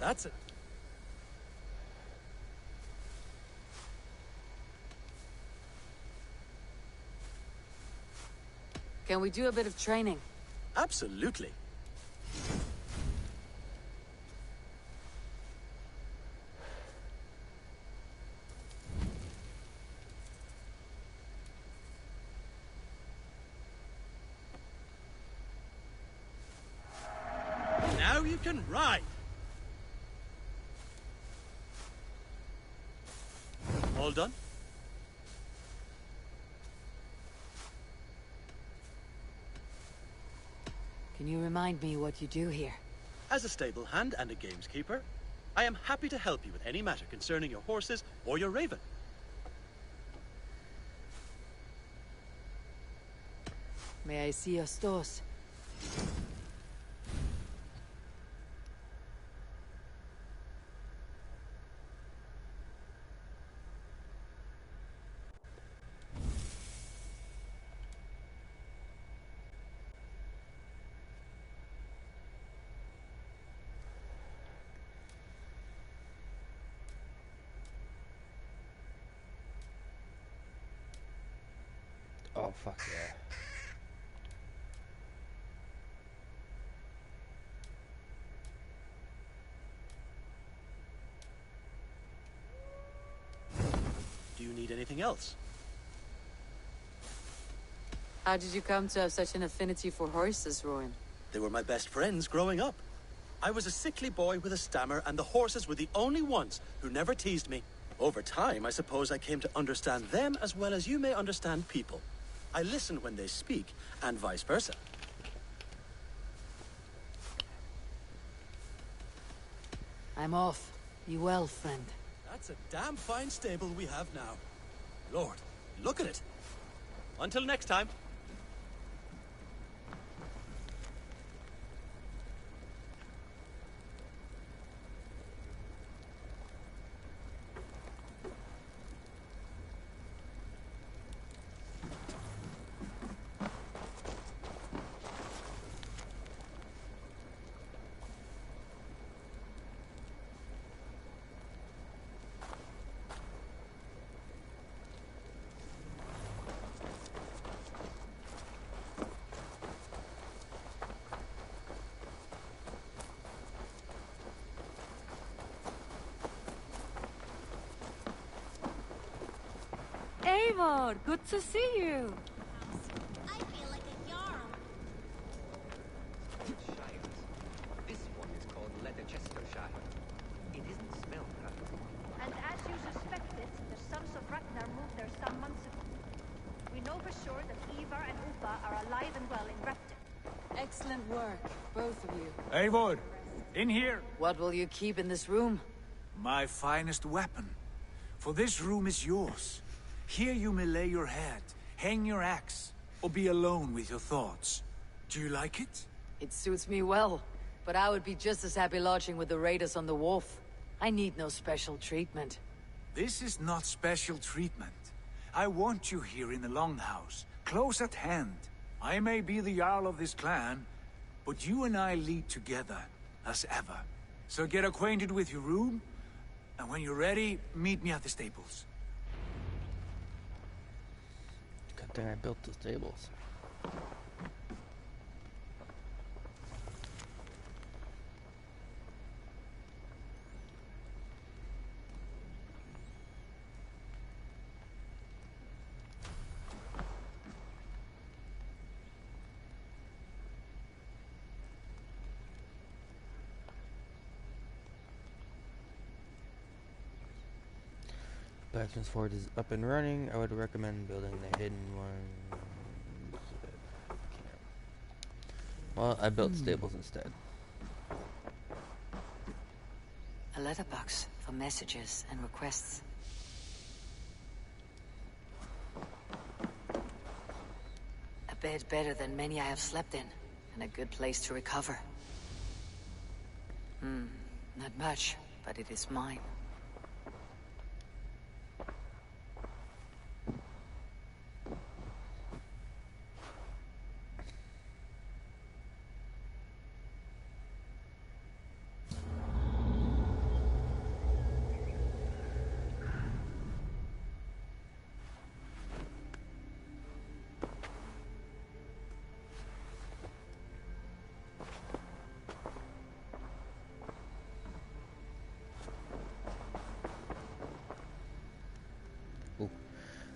[SPEAKER 4] That's it.
[SPEAKER 2] Can we do a bit of training?
[SPEAKER 13] Absolutely.
[SPEAKER 4] Now you can ride.
[SPEAKER 13] All done?
[SPEAKER 2] Can you remind me what you do here?
[SPEAKER 13] As a stable hand and a gameskeeper, I am happy to help you with any matter concerning your horses or your raven.
[SPEAKER 2] May I see your stores?
[SPEAKER 1] Oh, fuck yeah.
[SPEAKER 13] Do you need anything else?
[SPEAKER 2] How did you come to have such an affinity for horses, Rowan?
[SPEAKER 13] They were my best friends growing up. I was a sickly boy with a stammer, and the horses were the only ones who never teased me. Over time, I suppose I came to understand them as well as you may understand people. I listen when they speak, and vice versa.
[SPEAKER 2] I'm off. Be well, friend.
[SPEAKER 13] That's a damn fine stable we have now. Lord, look at it. Until next time.
[SPEAKER 5] Eivor, good to see you.
[SPEAKER 14] I feel like a yarn.
[SPEAKER 16] Shires. This one is called Leicester. It isn't spelled right.
[SPEAKER 18] And as you suspected, the Sons of Ragnar moved there some months ago. We know for sure that Ivar and Upa are alive and well in Repton.
[SPEAKER 17] Excellent work, both of you.
[SPEAKER 6] Eivor, in here.
[SPEAKER 2] What will you keep in this room?
[SPEAKER 6] My finest weapon. For this room is yours. Here you may lay your head, hang your axe, or be alone with your thoughts. Do you like it?
[SPEAKER 2] It suits me well, but I would be just as happy lodging with the raiders on the wharf. I need no special treatment.
[SPEAKER 6] This is not special treatment. I want you here in the Longhouse, close at hand. I may be the Jarl of this clan, but you and I lead together, as ever. So get acquainted with your room, and when you're ready, meet me at the stables.
[SPEAKER 1] Good thing I built the stables. Factions Forge is up and running. I would recommend building the hidden ones. Well, I built stables instead.
[SPEAKER 2] A letterbox for messages and requests. A bed better than many I have slept in, and a good place to recover. Not much, but it is mine.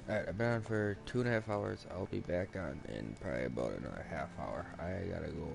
[SPEAKER 1] Alright, I've been on for 2.5 hours. I'll be back on in probably about another half hour. I gotta go